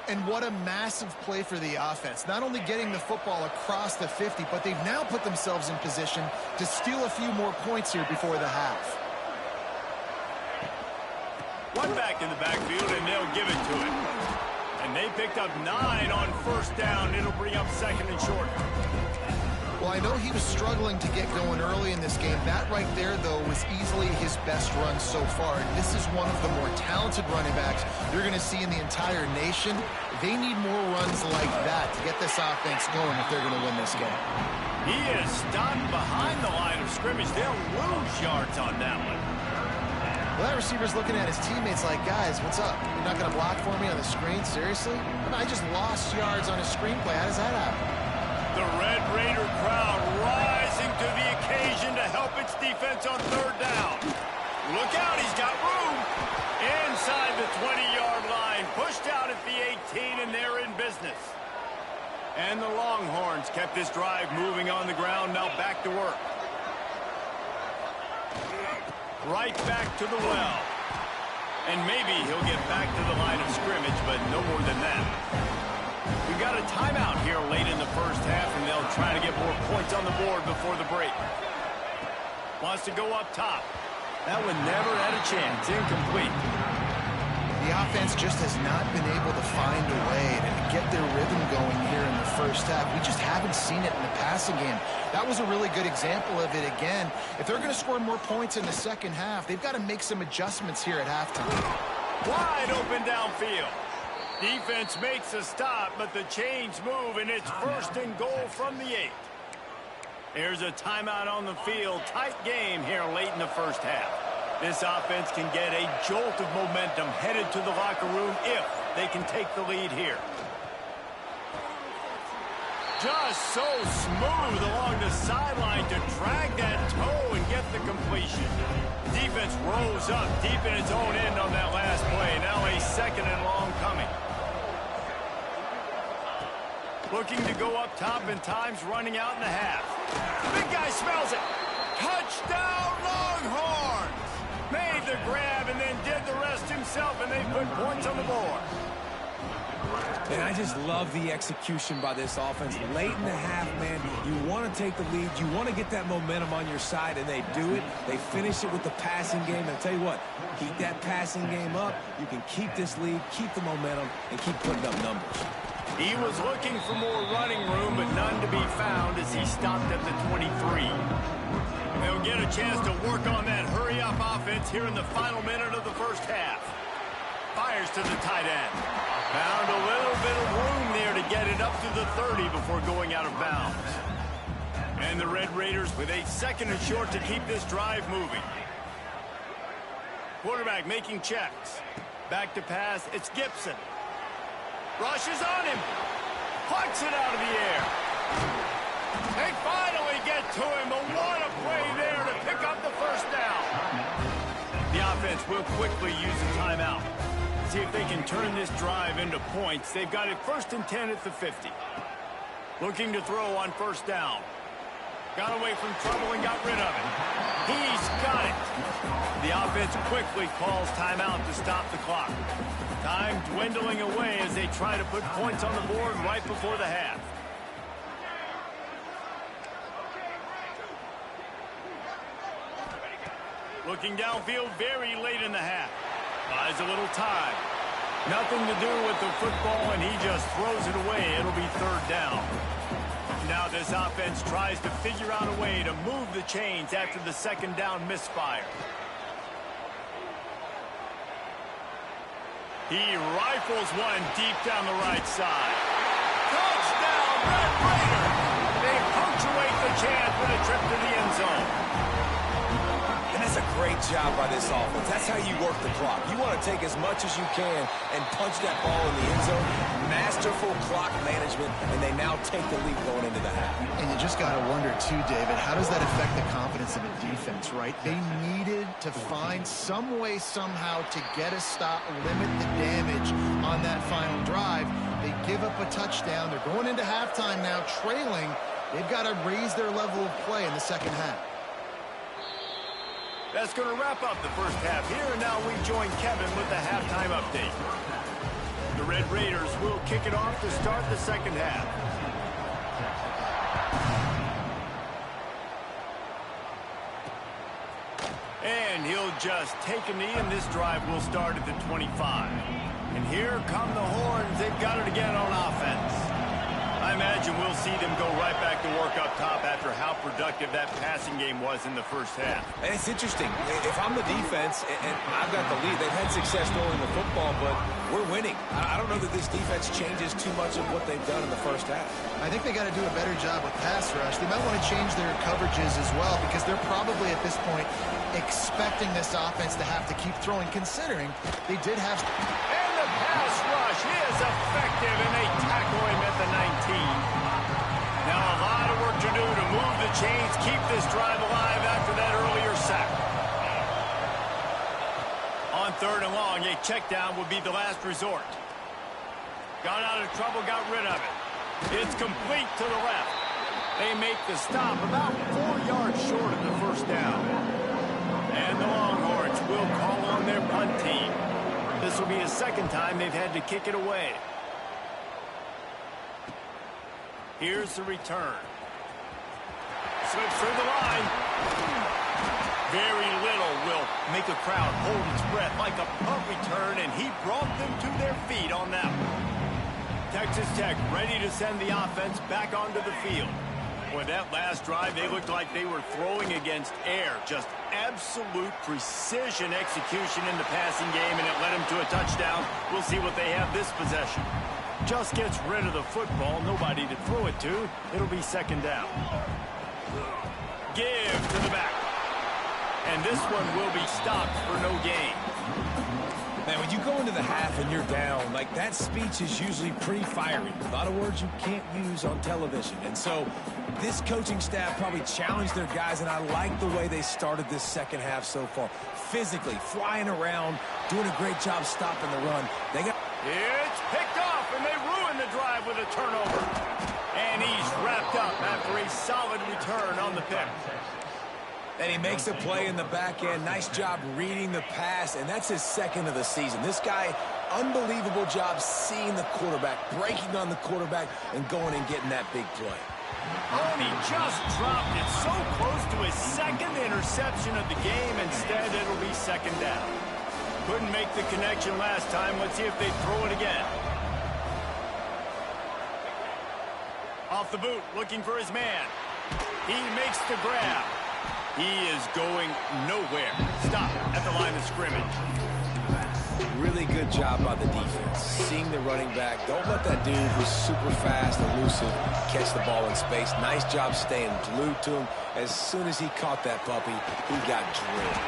S5: And what a massive play for the offense. Not only getting the football across the 50, but they've now put themselves in position to steal a few more points here before the half.
S3: One back in the backfield, and they'll give it to him. And they picked up 9 on first down. It'll bring up second and short.
S5: Well, I know he was struggling to get going early in this game. That right there, though, was easily his best run so far. And this is one of the more talented running backs you're going to see in the entire nation. They need more runs like that to get this offense going if they're going to win this game.
S3: He is stopped behind the line of scrimmage. They'll lose yards on that one.
S5: Well, that receiver's looking at his teammates like, guys, what's up? You're not going to block for me on the screen? Seriously? I just lost yards on a screenplay. How does that happen?
S3: The Red Raider crowd rising to the occasion to help its defense on third down. Look out, he's got room. Inside the 20-yard line, pushed out at the 18, and they're in business. And the Longhorns kept this drive moving on the ground, now back to work. Right back to the well. And maybe he'll get back to the line of scrimmage, but no more than that. We've got a timeout here late in the first half, and they'll try to get more points on the board before the break. Wants to go up top. That one never had a chance. Incomplete.
S5: The offense just has not been able to find a way to get their rhythm going here in the first half. We just haven't seen it in the passing game. That was a really good example of it again. If they're going to score more points in the second half, they've got to make some adjustments here at halftime.
S3: Wide open downfield. Defense makes a stop, but the chains move, and it's first and goal from the 8. There's a timeout on the field. Tight game here late in the first half. This offense can get a jolt of momentum headed to the locker room if they can take the lead here. Just so smooth along the sideline to drag that toe and get the completion. Defense rose up deep in its own end on that last play. Now a second and long coming. Looking to go up top, and time's running out in the half. Big guy smells it. Touchdown Longhorns! Made the grab and then did the rest himself, and they put points on the board.
S4: And I just love the execution by this offense. Late in the half, man, you want to take the lead. You want to get that momentum on your side, and they do it. They finish it with the passing game. And I'll tell you what, keep that passing game up. You can keep this lead, keep the momentum, and keep putting up numbers.
S3: He was looking for more running room, but none to be found as he stopped at the 23. They'll get a chance to work on that hurry-up offense here in the final minute of the first half. Fires to the tight end. Found a little bit of room there to get it up to the 30 before going out of bounds. And the Red Raiders with a second and short to keep this drive moving. Quarterback making checks. Back to pass, it's Gibson. Rushes on him. Plucks it out of the air. They finally get to him, but what a play there to pick up the first down. The offense will quickly use a timeout. See if they can turn this drive into points. They've got it 1st and 10 at the 50. Looking to throw on first down. Got away from trouble and got rid of it. He's got it. The offense quickly calls timeout to stop the clock. Time dwindling away as they try to put points on the board right before the half. Looking downfield very late in the half. Buys a little time. Nothing to do with the football, and he just throws it away. It'll be third down. Now this offense tries to figure out a way to move the chains after the second down misfire. He rifles one deep down the right side. Touchdown, Red Raiders! They punctuate the chance with a trip to the end zone.
S4: And that's a great job by this offense. That's how you work the clock. You want to take as much as you can and punch that ball in the end zone. Masterful clock management, and they now take the lead going into the half.
S5: And you just got to wonder, too, David, how does that affect the confidence of a defense, right? They needed to find some way, somehow, to get a stop, limit the damage on that final drive. They give up a touchdown. They're going into halftime now, trailing. They've got to raise their level of play in the second half.
S3: That's going to wrap up the first half here, and now we join Kevin with the halftime update. The Red Raiders will kick it off to start the second half. And he'll just take a knee, and this drive will start at the 25. And here come the horns. They've got it again on offense. I imagine we'll see them go right back to work up top after how productive that passing game was in the first half.
S4: And it's interesting. If I'm the defense and I've got the lead, they've had success throwing the football, but we're winning. I don't know that this defense changes too much of what they've done in the first half.
S5: I think they got to do a better job with pass rush. They might want to change their coverages as well, because they're probably at this point expecting this offense to have to keep throwing, considering they did have...
S3: And the pass rush is effective, and they tackle him at the 19. Now a lot of work to do to move the chains, keep this drive alive after that earlier sack. On 3rd and long, a check down would be the last resort. Got out of trouble, got rid of it. It's complete to the left. They make the stop about 4 yards short of the first down. And the Longhorns will call on their punt team. This will be the second time they've had to kick it away. Here's the return. Slips through the line. Very little will make a crowd hold its breath like a punt return, and he brought them to their feet on that one. Texas Tech ready to send the offense back onto the field. Boy, that last drive, they looked like they were throwing against air. Just absolute precision execution in the passing game, and it led them to a touchdown. We'll see what they have this possession. Just gets rid of the football, nobody to throw it to. It'll be second down. Give to the back. And this one will be stopped for no gain.
S4: Man, when you go into the half and you're down, like, that speech is usually pretty fiery. A lot of words you can't use on television. And so this coaching staff probably challenged their guys, and I like the way they started this second half so far. Physically, flying around, doing a great job stopping the run.
S3: It's picked off, and they ruin the drive with a turnover. And he's wrapped up after a solid return on the pick.
S4: And he makes a play in the back end. Nice job reading the pass, and that's his second of the season. This guy, unbelievable job seeing the quarterback, breaking on the quarterback, and going and getting that big play.
S3: Oh, and he just dropped it so close to his second interception of the game. Instead, it'll be second down. Couldn't make the connection last time. Let's see if they throw it again. Off the boot, looking for his man. He makes the grab. He is going nowhere. Stop at the line of scrimmage.
S4: Really good job by the defense. Seeing the running back. Don't let that dude who's super fast, elusive, catch the ball in space. Nice job staying glued to him. As soon as he caught that puppy, he got drilled.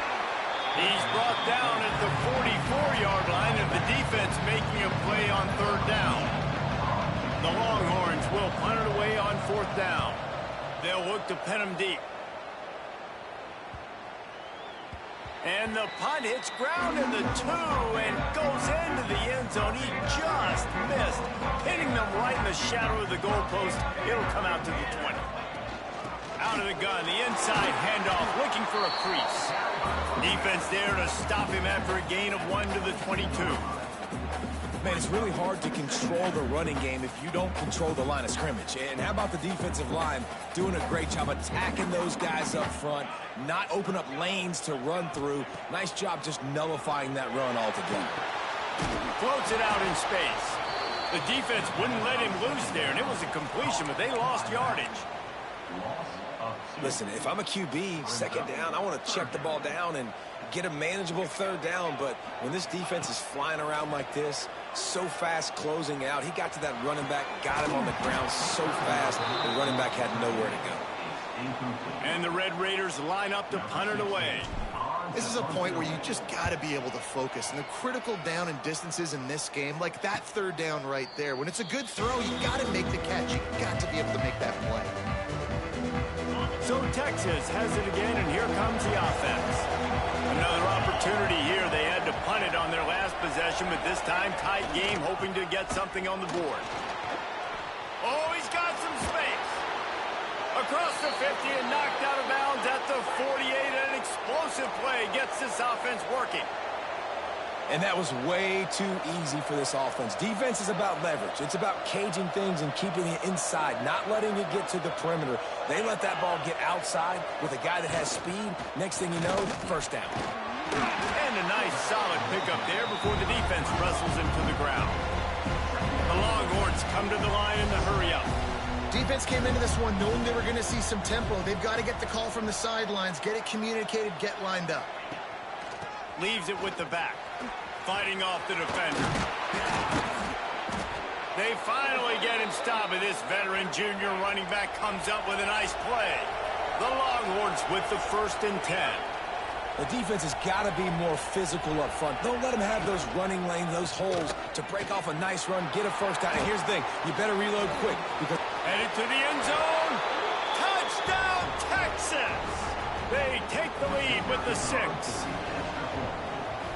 S3: He's brought down at the 44-yard line, and the defense making a play on 3rd down. The Longhorns will punt it away on 4th down. They'll look to pin him deep. And the punt hits ground in the 2 and goes into the end zone. He just missed, hitting them right in the shadow of the goalpost. It'll come out to the 20. Out of the gun, the inside handoff, looking for a crease. Defense there to stop him after a gain of 1 to the 22.
S4: Man, it's really hard to control the running game if you don't control the line of scrimmage. And how about the defensive line doing a great job attacking those guys up front, not open up lanes to run through. Nice job just nullifying that run altogether.
S3: Floats it out in space. The defense wouldn't let him loose there, and it was a completion, but they lost yardage.
S4: Listen, if I'm a QB, second down, I want to check the ball down and get a manageable third down. But when this defense is flying around like this, so fast closing out, he got to that running back, got him on the ground so fast, the running back had nowhere to go.
S3: And the Red Raiders line up to punt it away.
S5: This is a point where you just got to be able to focus. And the critical down and distances in this game, like that third down right there, when it's a good throw, you got to make the catch. You got to be able to make that play.
S3: So Texas has it again, and here comes the offense. Another opportunity here. They had to punt it on their last possession, but this time tight game, hoping to get something on the board. Oh, he's got some space. Across the 50 and knocked out of bounds at the 48. An explosive play gets this offense working.
S4: And that was way too easy for this offense. Defense is about leverage. It's about caging things and keeping it inside, not letting it get to the perimeter. They let that ball get outside with a guy that has speed. Next thing you know, first down.
S3: And a nice solid pickup there before the defense wrestles him to the ground. The Longhorns come to the line in the hurry-up.
S5: Defense came into this one knowing they were going to see some tempo. They've got to get the call from the sidelines, get it communicated, get lined up.
S3: Leaves it with the back. Fighting off the defender. They finally get him stopped, but this veteran junior running back comes up with a nice play. The Longhorns with the 1st and 10.
S4: The defense has got to be more physical up front. Don't let them have those running lanes, those holes to break off a nice run, get a first down. And here's the thing, you better reload quick because
S3: headed to the end zone. Touchdown, Texas! They take the lead with the 6.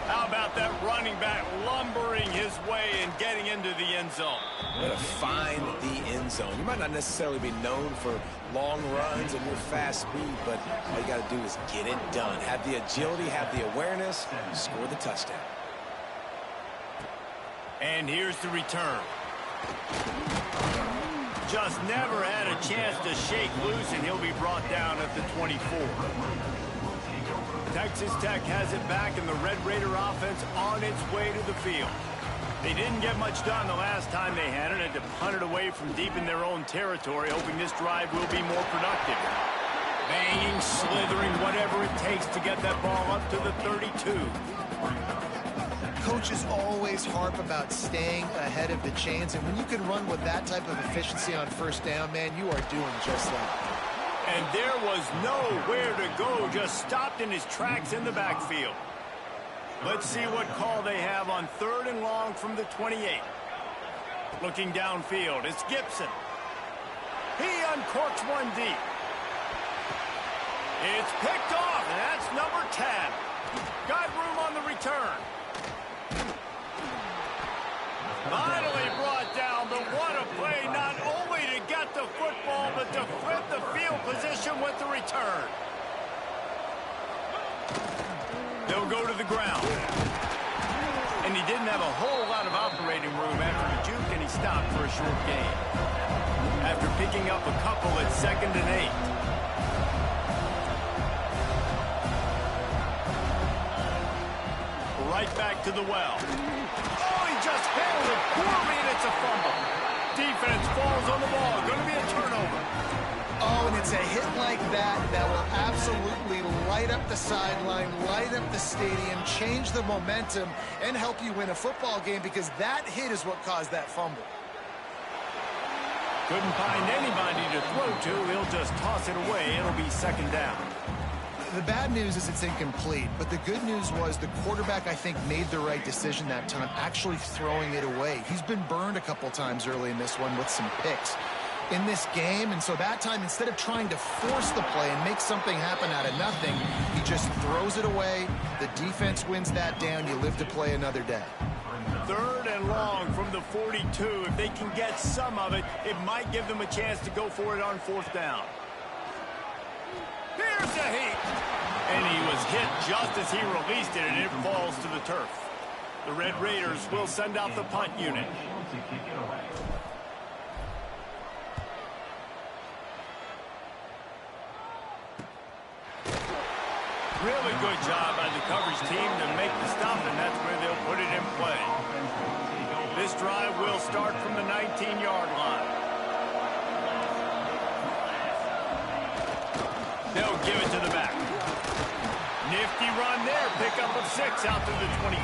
S3: How about that running back lumbering his way and getting into the end zone?
S4: Way to find the end zone. You might not necessarily be known for long runs and your fast speed, but all you got to do is get it done. Have the agility, have the awareness, score the touchdown.
S3: And here's the return. Just never had a chance to shake loose, and he'll be brought down at the 24. Texas Tech has it back, and the Red Raider offense on its way to the field. They didn't get much done the last time they had it. Had to punt it away from deep in their own territory, hoping this drive will be more productive. Banging, slithering, whatever it takes to get that ball up to the 32.
S5: Coaches always harp about staying ahead of the chains, and when you can run with that type of efficiency on first down, man, you are doing just that.
S3: And there was nowhere to go, just stopped in his tracks in the backfield. Let's see what call they have on 3rd and long from the 28. Looking downfield, it's Gibson. He uncorks one deep. It's picked off, and that's number 10. Got room on the return. Finally brought down, but what a play, not only to get the football, but to flip the field position with the return. They'll go to the ground. And he didn't have a whole lot of operating room after the juke, and he stopped for a short gain. After picking up a couple at 2nd and 8. Right back to the well. Oh, he just handled it poorly, and it's a fumble. Defense falls on the ball. Going to be a turnover.
S5: Oh, and it's a hit like that that will absolutely light up the sideline, light up the stadium, change the momentum, and help you win a football game, because that hit is what caused that fumble.
S3: Couldn't find anybody to throw to. He'll just toss it away. It'll be 2nd down.
S5: The bad news is it's incomplete, but the good news was the quarterback, I think, made the right decision that time, actually throwing it away. He's been burned a couple times early in this one with some picks in this game, and so that time, instead of trying to force the play and make something happen out of nothing, he just throws it away. The defense wins that down. You live to play another day.
S3: 3rd and long from the 42. If they can get some of it, it might give them a chance to go for it on 4th down. Here's a heat. And he was hit just as he released it, and it falls to the turf. The Red Raiders will send out the punt unit. Really good job by the coverage team to make the stop, and that's where they'll put it in play. This drive will start from the 19-yard line. give it to the back. Nifty run there. Pickup of 6 out to the 25.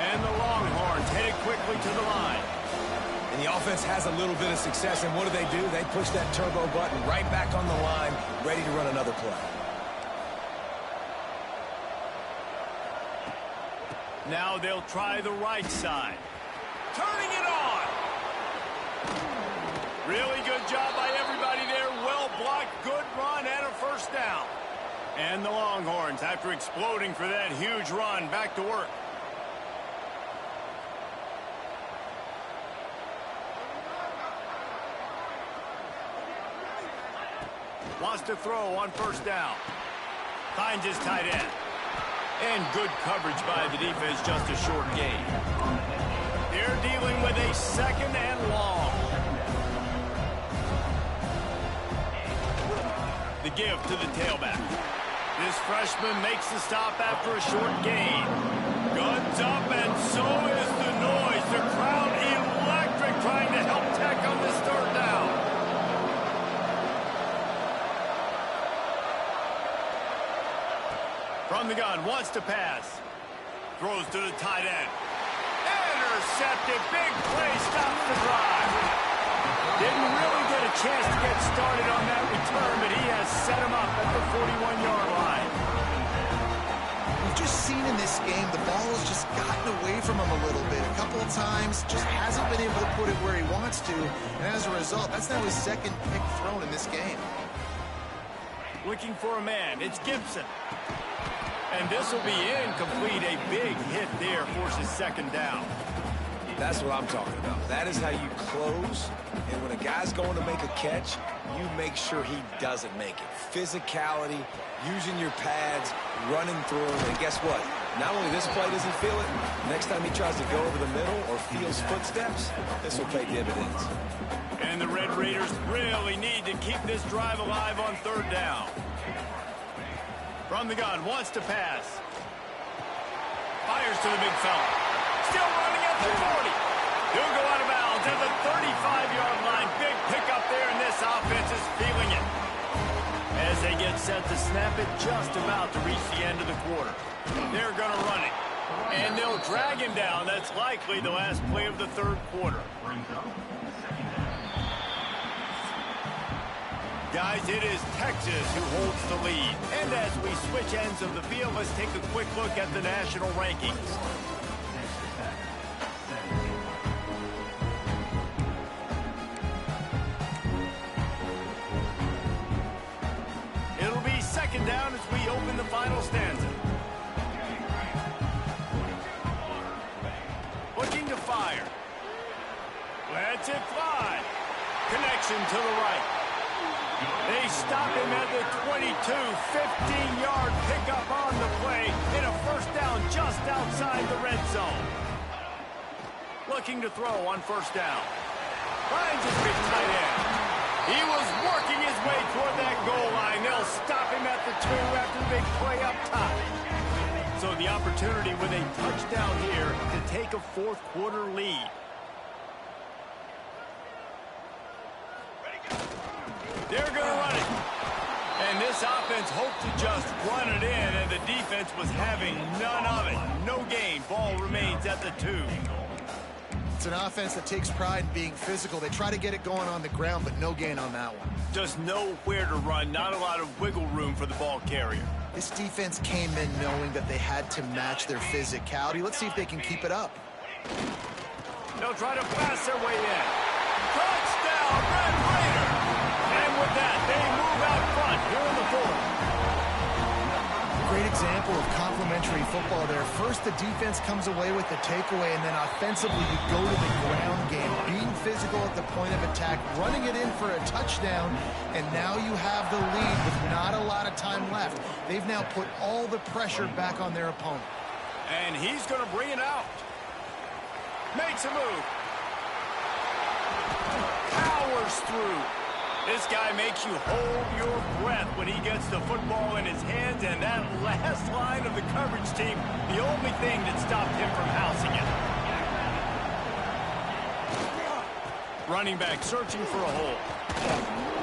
S3: And the Longhorns headed quickly to the line.
S4: And the offense has a little bit of success, and what do? They push that turbo button right back on the line, ready to run another play.
S3: Now they'll try the right side. Turning it on. Really good job by everybody there. Well blocked, good run, and a first down. And the Longhorns, after exploding for that huge run, back to work. Wants to throw on first down. Finds his tight end. And good coverage by the defense, just a short gain. They're dealing with a second and long. The give to the tailback. This freshman makes the stop after a short gain. Guns up, and so is the noise. The crowd electric, trying to help Tech on this third down. From the gun, wants to pass. Throws to the tight end. Intercepted. Big play, stops the drive. Didn't really get a chance to get started on that return, but he has set him up at the 41-yard line.
S5: We've just seen in this game the ball has just gotten away from him a little bit. A couple of times, just hasn't been able to put it where he wants to. And as a result, that's now his second pick thrown in this game.
S3: Looking for a man. It's Gibson. And this will be incomplete. A big hit there forces second down.
S4: That's what I'm talking about. That is how you close. And when a guy's going to make a catch, you make sure he doesn't make it. Physicality, using your pads, running through him. And guess what? Not only this play does he feel it, next time he tries to go over the middle or feels footsteps, this will pay dividends.
S3: And the Red Raiders really need to keep this drive alive on third down. From the gun, wants to pass. Fires to the big fella. Still running at the 40. He'll go out of bounds at the 35-yard line. Big pickup there, and this offense is feeling it. As they get set to snap it, just about to reach the end of the quarter. They're going to run it. And they'll drag him down. That's likely the last play of the third quarter. Guys, it is Texas who holds the lead. And as we switch ends of the field, let's take a quick look at the national rankings. It'll be second down as we open the final stanza. Looking to fire. Lets it fly. Connection to the right. They stop him at the 22, 15-yard pickup on the play, and a first down just outside the red zone. Looking to throw on first down. Finds his big tight end. He was working his way toward that goal line. They'll stop him at the 2 after the big play up top. So the opportunity with a touchdown here to take a fourth quarter lead. They're going to run it. And this offense hoped to just run it in, and the defense was having none of it. No gain. Ball remains at the 2.
S5: It's an offense that takes pride in being physical. They try to get it going on the ground, but no gain on that one.
S3: Just nowhere to run. Not a lot of wiggle room for the ball carrier.
S5: This defense came in knowing that they had to match their physicality. Let's see if they can keep it up.
S3: They'll try to pass their way in. Touchdown, Red Raider! And with that, they move out front here in the fourth.
S5: Great example of complementary football there. First, the defense comes away with the takeaway, and then offensively, you go to the ground game, being physical at the point of attack, running it in for a touchdown, and now you have the lead with not a lot of time left. They've now put all the pressure back on their opponent.
S3: And he's going to bring it out. Makes a move. Powers through. This guy makes you hold your breath when he gets the football in his hands, and that last line of the coverage team, the only thing that stopped him from housing it. Running back searching for a hole.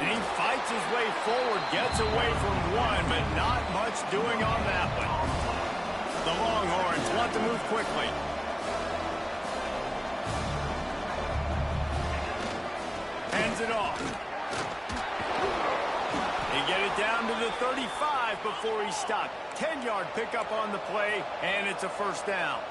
S3: And he fights his way forward, gets away from one, but not much doing on that one. The Longhorns want to move quickly. Hands it off. They get it down to the 35 before he stopped. 10-yard pickup on the play, and it's a first down.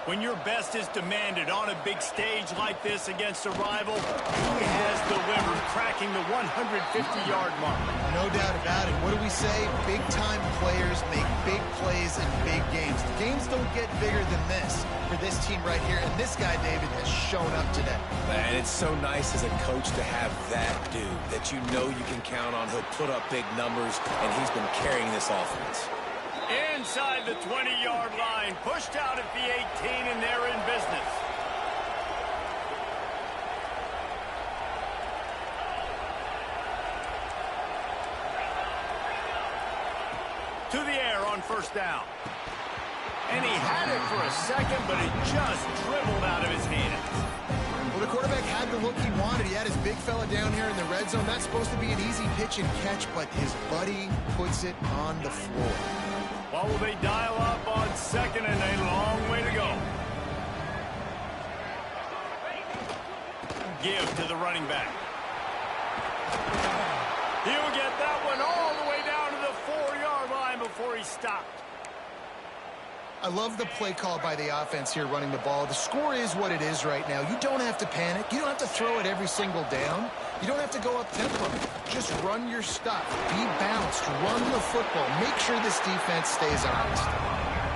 S3: When your best is demanded on a big stage like this against a rival, he has delivered, cracking the 150-yard mark.
S5: No doubt about it. What do we say? Big-time players make big plays in big games. The games don't get bigger than this for this team right here, and this guy, David, has shown up today.
S4: Man, it's so nice as a coach to have that dude that you know you can count on. He'll put up big numbers, and he's been carrying this offense.
S3: Inside the 20-yard line, pushed out at the 18, and they're in business. To the air on first down. And he had it for a second, but it just dribbled out of his hands.
S5: Well, the quarterback had the look he wanted. He had his big fella down here in the red zone. That's supposed to be an easy pitch and catch, but his buddy puts it on the floor.
S3: What will they dial up on second, and a long way to go? Give to the running back. He'll get that one all the way down to the 4-yard line before he stopped.
S5: I love the play call by the offense here running the ball. The score is what it is right now. You don't have to panic. You don't have to throw it every single down. You don't have to go up tempo. Just run your stuff. Be balanced. Run the football. Make sure this defense stays honest.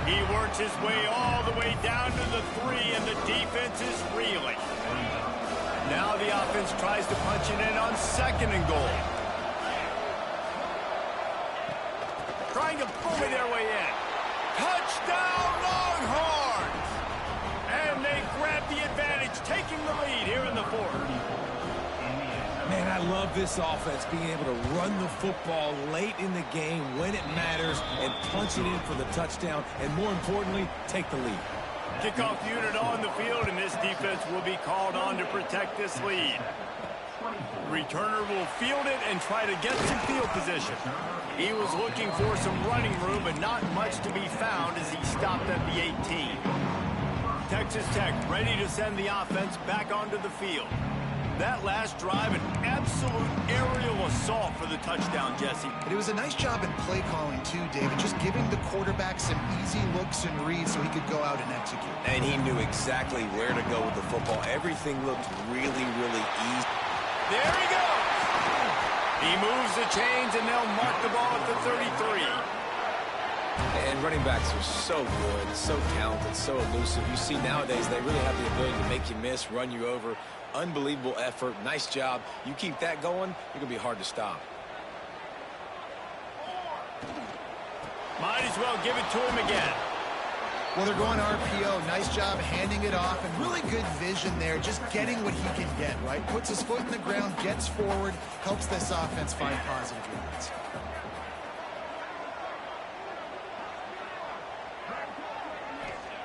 S3: He works his way all the way down to the 3, and the defense is reeling. Now the offense tries to punch it in on second and goal. Trying to bully their way in. Touchdown, Longhorns! And they grab the advantage, taking the lead here in the 4th.
S4: Man, I love this offense, being able to run the football late in the game when it matters and punch it in for the touchdown, and more importantly, take the lead.
S3: Kickoff unit on the field, and this defense will be called on to protect this lead. Returner will field it and try to get some field position. He was looking for some running room, but not much to be found as he stopped at the 18. Texas Tech ready to send the offense back onto the field. That last drive, an absolute aerial assault for the touchdown, Jesse.
S5: But it was a nice job in play calling, too, David. Just giving the quarterback some easy looks and reads so he could go out and execute.
S4: And he knew exactly where to go with the football. Everything looked really, really easy.
S3: There he goes. He moves the chains, and they'll mark the ball at the 33.
S4: And running backs are so good, so talented, so elusive. You see nowadays they really have the ability to make you miss, run you over. Unbelievable effort. Nice job. You keep that going, you're going to be hard to stop.
S3: Might as well give it to him again.
S5: Well, they're going RPO. Nice job handing it off, and really good vision there, just getting what he can get, right? Puts his foot in the ground, gets forward, helps this offense find positive yards.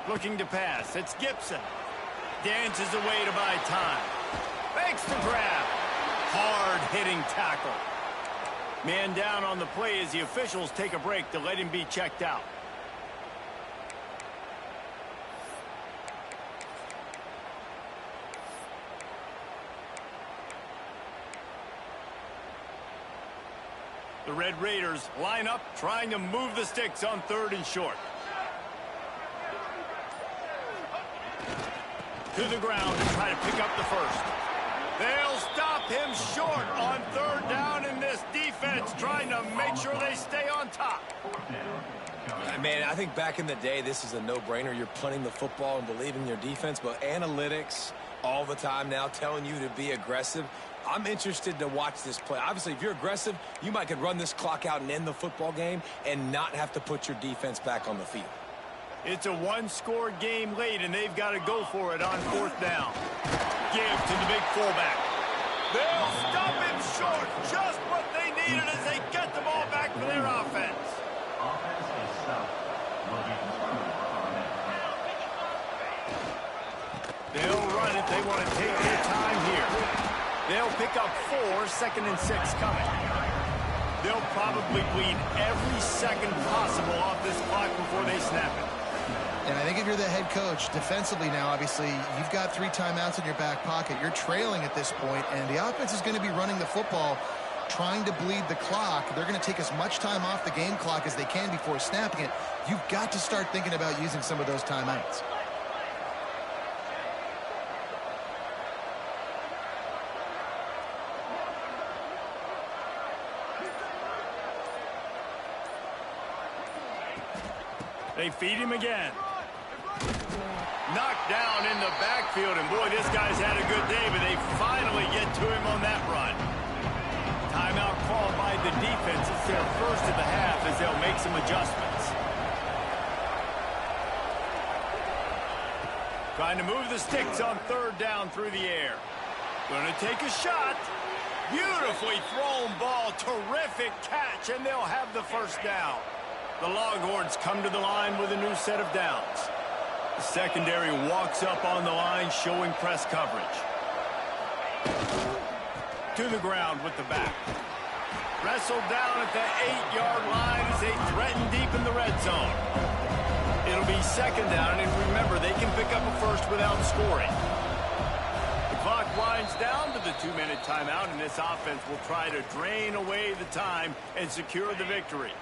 S3: Looking to pass. It's Gibson. Dances away to buy time. Fakes the grab. Hard-hitting tackle. Man down on the play as the officials take a break to let him be checked out. The Red Raiders line up, trying to move the sticks on 3rd and short. To the ground and try to pick up the first. They'll stop him short on 3rd down, and this defense trying to make sure they stay on top.
S4: Man, I think back in the day, this is a no-brainer. You're punting the football and believing in your defense, but analytics all the time now telling you to be aggressive. I'm interested to watch this play. Obviously, if you're aggressive, you might could run this clock out and end the football game and not have to put your defense back on the field.
S3: It's a one-score game late, and they've got to go for it on 4th down. Give to the big fullback. They'll stop him short. Just what they needed as they get the ball back for their offense.
S6: Offense is stopped. Looking
S3: They'll run it. They want to take their time here. They'll pick up 4, 2nd and 6 coming. They'll probably bleed every second possible off this clock before they snap it.
S5: And I think if you're the head coach, defensively now, obviously, you've got 3 timeouts in your back pocket. You're trailing at this point, and the offense is going to be running the football, trying to bleed the clock. They're going to take as much time off the game clock as they can before snapping it. You've got to start thinking about using some of those timeouts.
S3: They feed him again. Knocked down in the backfield, and boy, this guy's had a good day, but they finally get to him on that run. Timeout called by the defense. It's their first of the half as they'll make some adjustments. Trying to move the sticks on 3rd down through the air. Going to take a shot. Beautifully thrown ball. Terrific catch, and they'll have the first down. The Longhorns come to the line with a new set of downs. The secondary walks up on the line, showing press coverage. To the ground with the back. Wrestled down at the 8-yard line as they threaten deep in the red zone. It'll be 2nd down, and remember, they can pick up a first without scoring. The clock winds down to the 2-minute timeout, and this offense will try to drain away the time and secure the victory.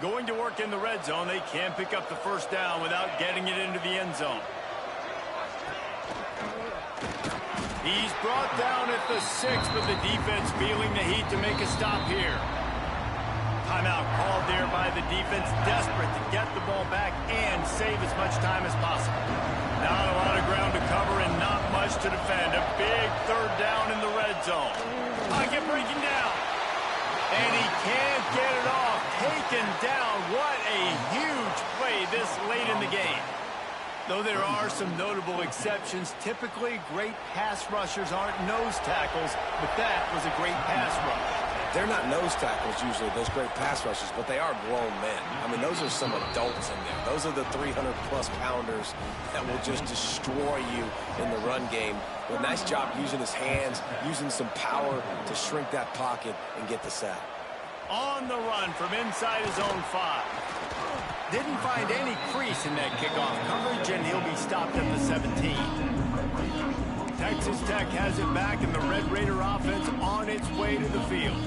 S3: Going to work in the red zone, they can pick up the first down without getting it into the end zone. He's brought down at the 6, but the defense feeling the heat to make a stop here. Timeout called there by the defense, desperate to get the ball back and save as much time as possible. Not a lot of ground to cover and not much to defend. A big 3rd down in the red zone. Pocket breaking down. And he can't get it off. Taken down. What a huge play this late in the game. Though there are some notable exceptions, typically great pass rushers aren't nose tackles, but that was a great pass rush.
S4: They're not nose tackles usually, those great pass rushers, but they are grown men. I mean, those are some adults in there. Those are the 300-plus pounders that will just destroy you in the run game. But nice job using his hands, using some power to shrink that pocket and get the sack.
S3: On the run from inside his own 5. Didn't find any crease in that kickoff coverage, and he'll be stopped at the 17. Texas Tech has it back, and the Red Raider offense on its way to the field.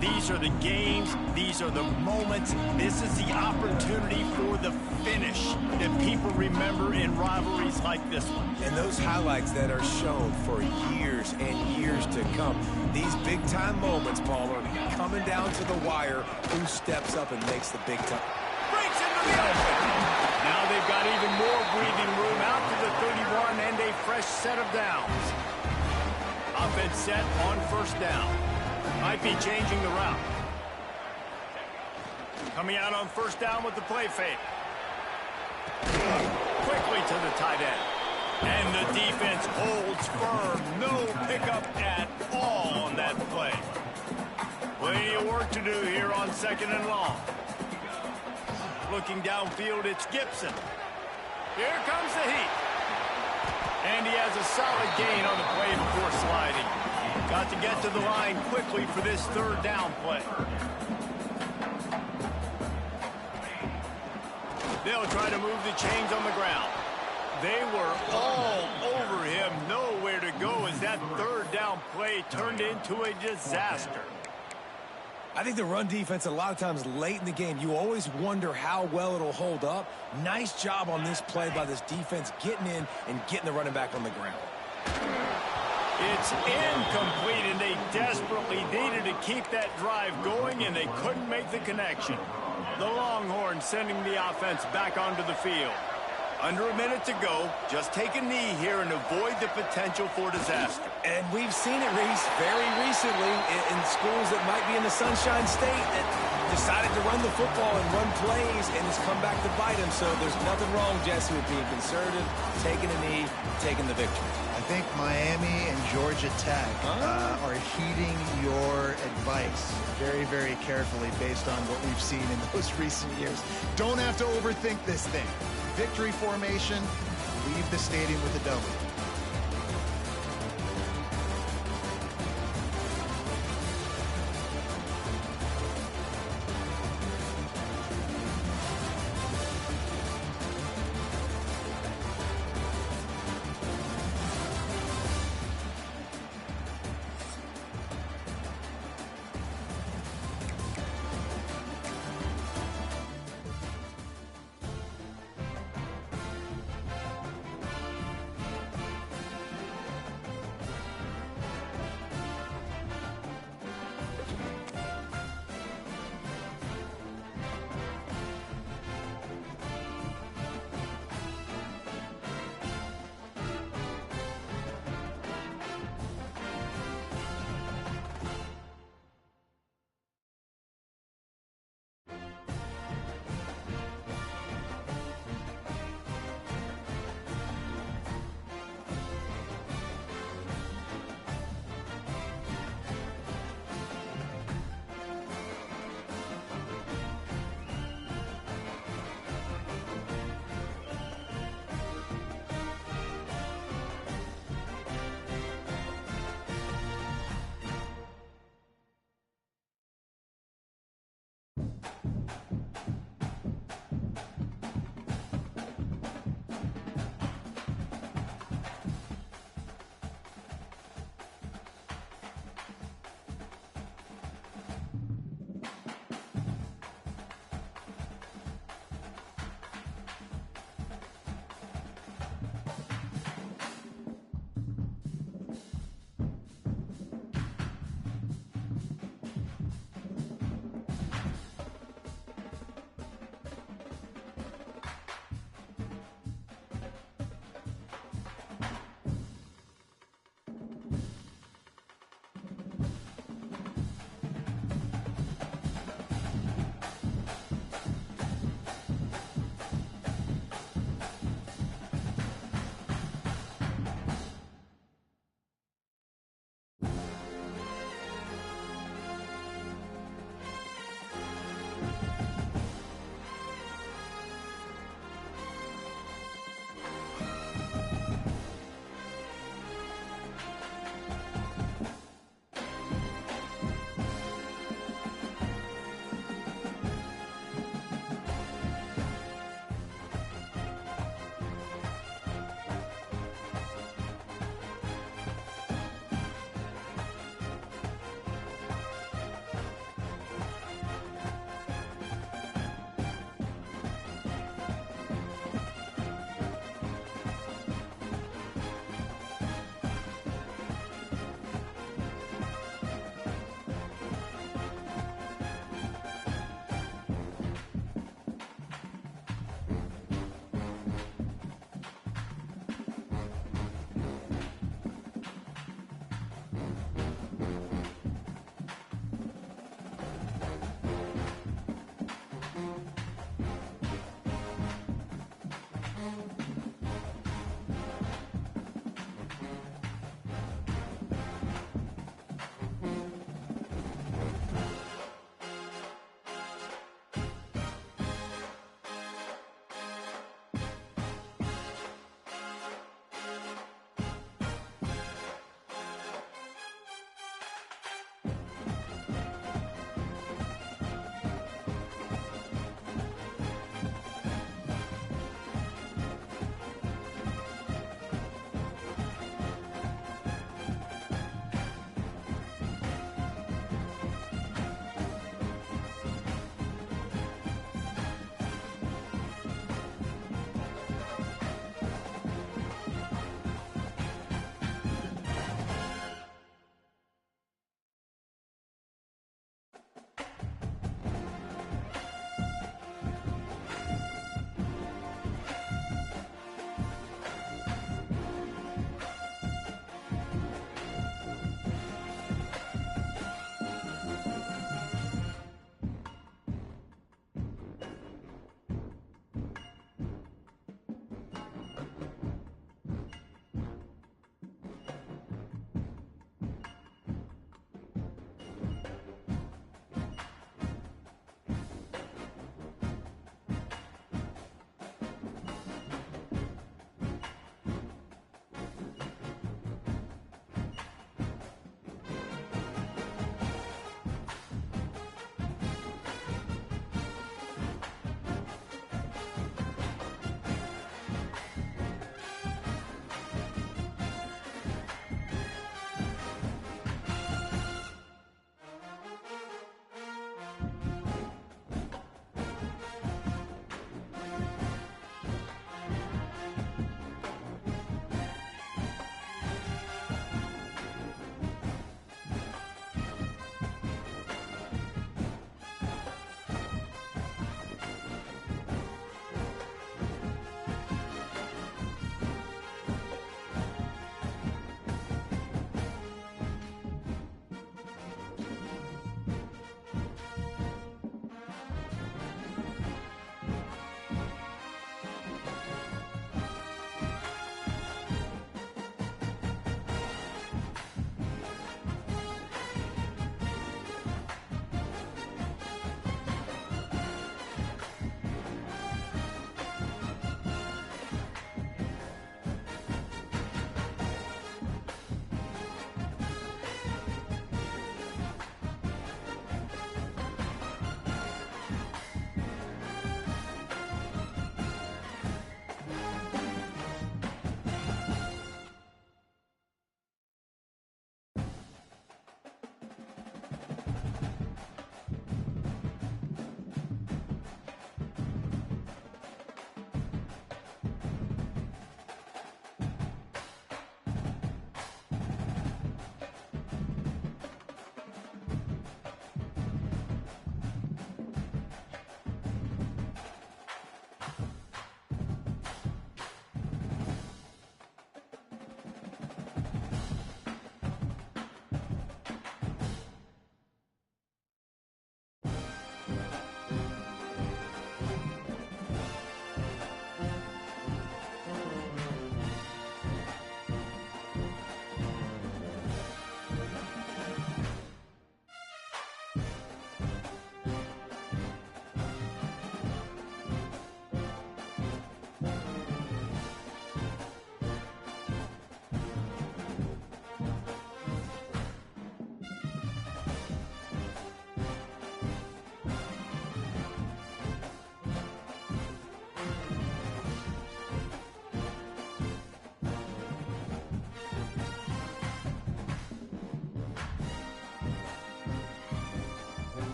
S3: These are the games. These are the moments. This is the opportunity for the finish that people remember in rivalries like this one.
S4: And those highlights that are shown for years and years to come. These big-time moments, Palmer, coming down to the wire. Who steps up and makes the big time?
S3: Breaks into the open. Now they've got even more breathing room out to the 31 and a fresh set of downs. Offense set on 1st down. Might be changing the route. Coming out on 1st down with the play fake. Quickly to the tight end. And the defense holds firm. No pickup at all on that play. Plenty of work to do here on 2nd and long. Looking downfield, it's Gibson. Here comes the heat. And he has a solid gain on the play before sliding. Got to get to the line quickly for this 3rd down play. They'll try to move the chains on the ground. They were all over him. Nowhere to go as that 3rd down play turned into a disaster.
S4: I think the run defense, a lot of times late in the game, you always wonder how well it'll hold up. Nice job on this play by this defense, getting in and getting the running back on the ground.
S3: It's incomplete, and they desperately needed to keep that drive going, and they couldn't make the connection. The Longhorns sending the offense back onto the field. Under a minute to go. Just take a knee here and avoid the potential for disaster.
S4: And we've seen it, Reese, very recently in schools that might be in the Sunshine State that decided to run the football and run plays, and it's come back to bite them. So there's nothing wrong, Jesse, with being conservative, taking a knee, taking the victory.
S5: I think Miami and Georgia Tech are heeding your advice very, very carefully based on what we've seen in those recent years. Don't have to overthink this thing. Victory formation, leave the stadium with a W.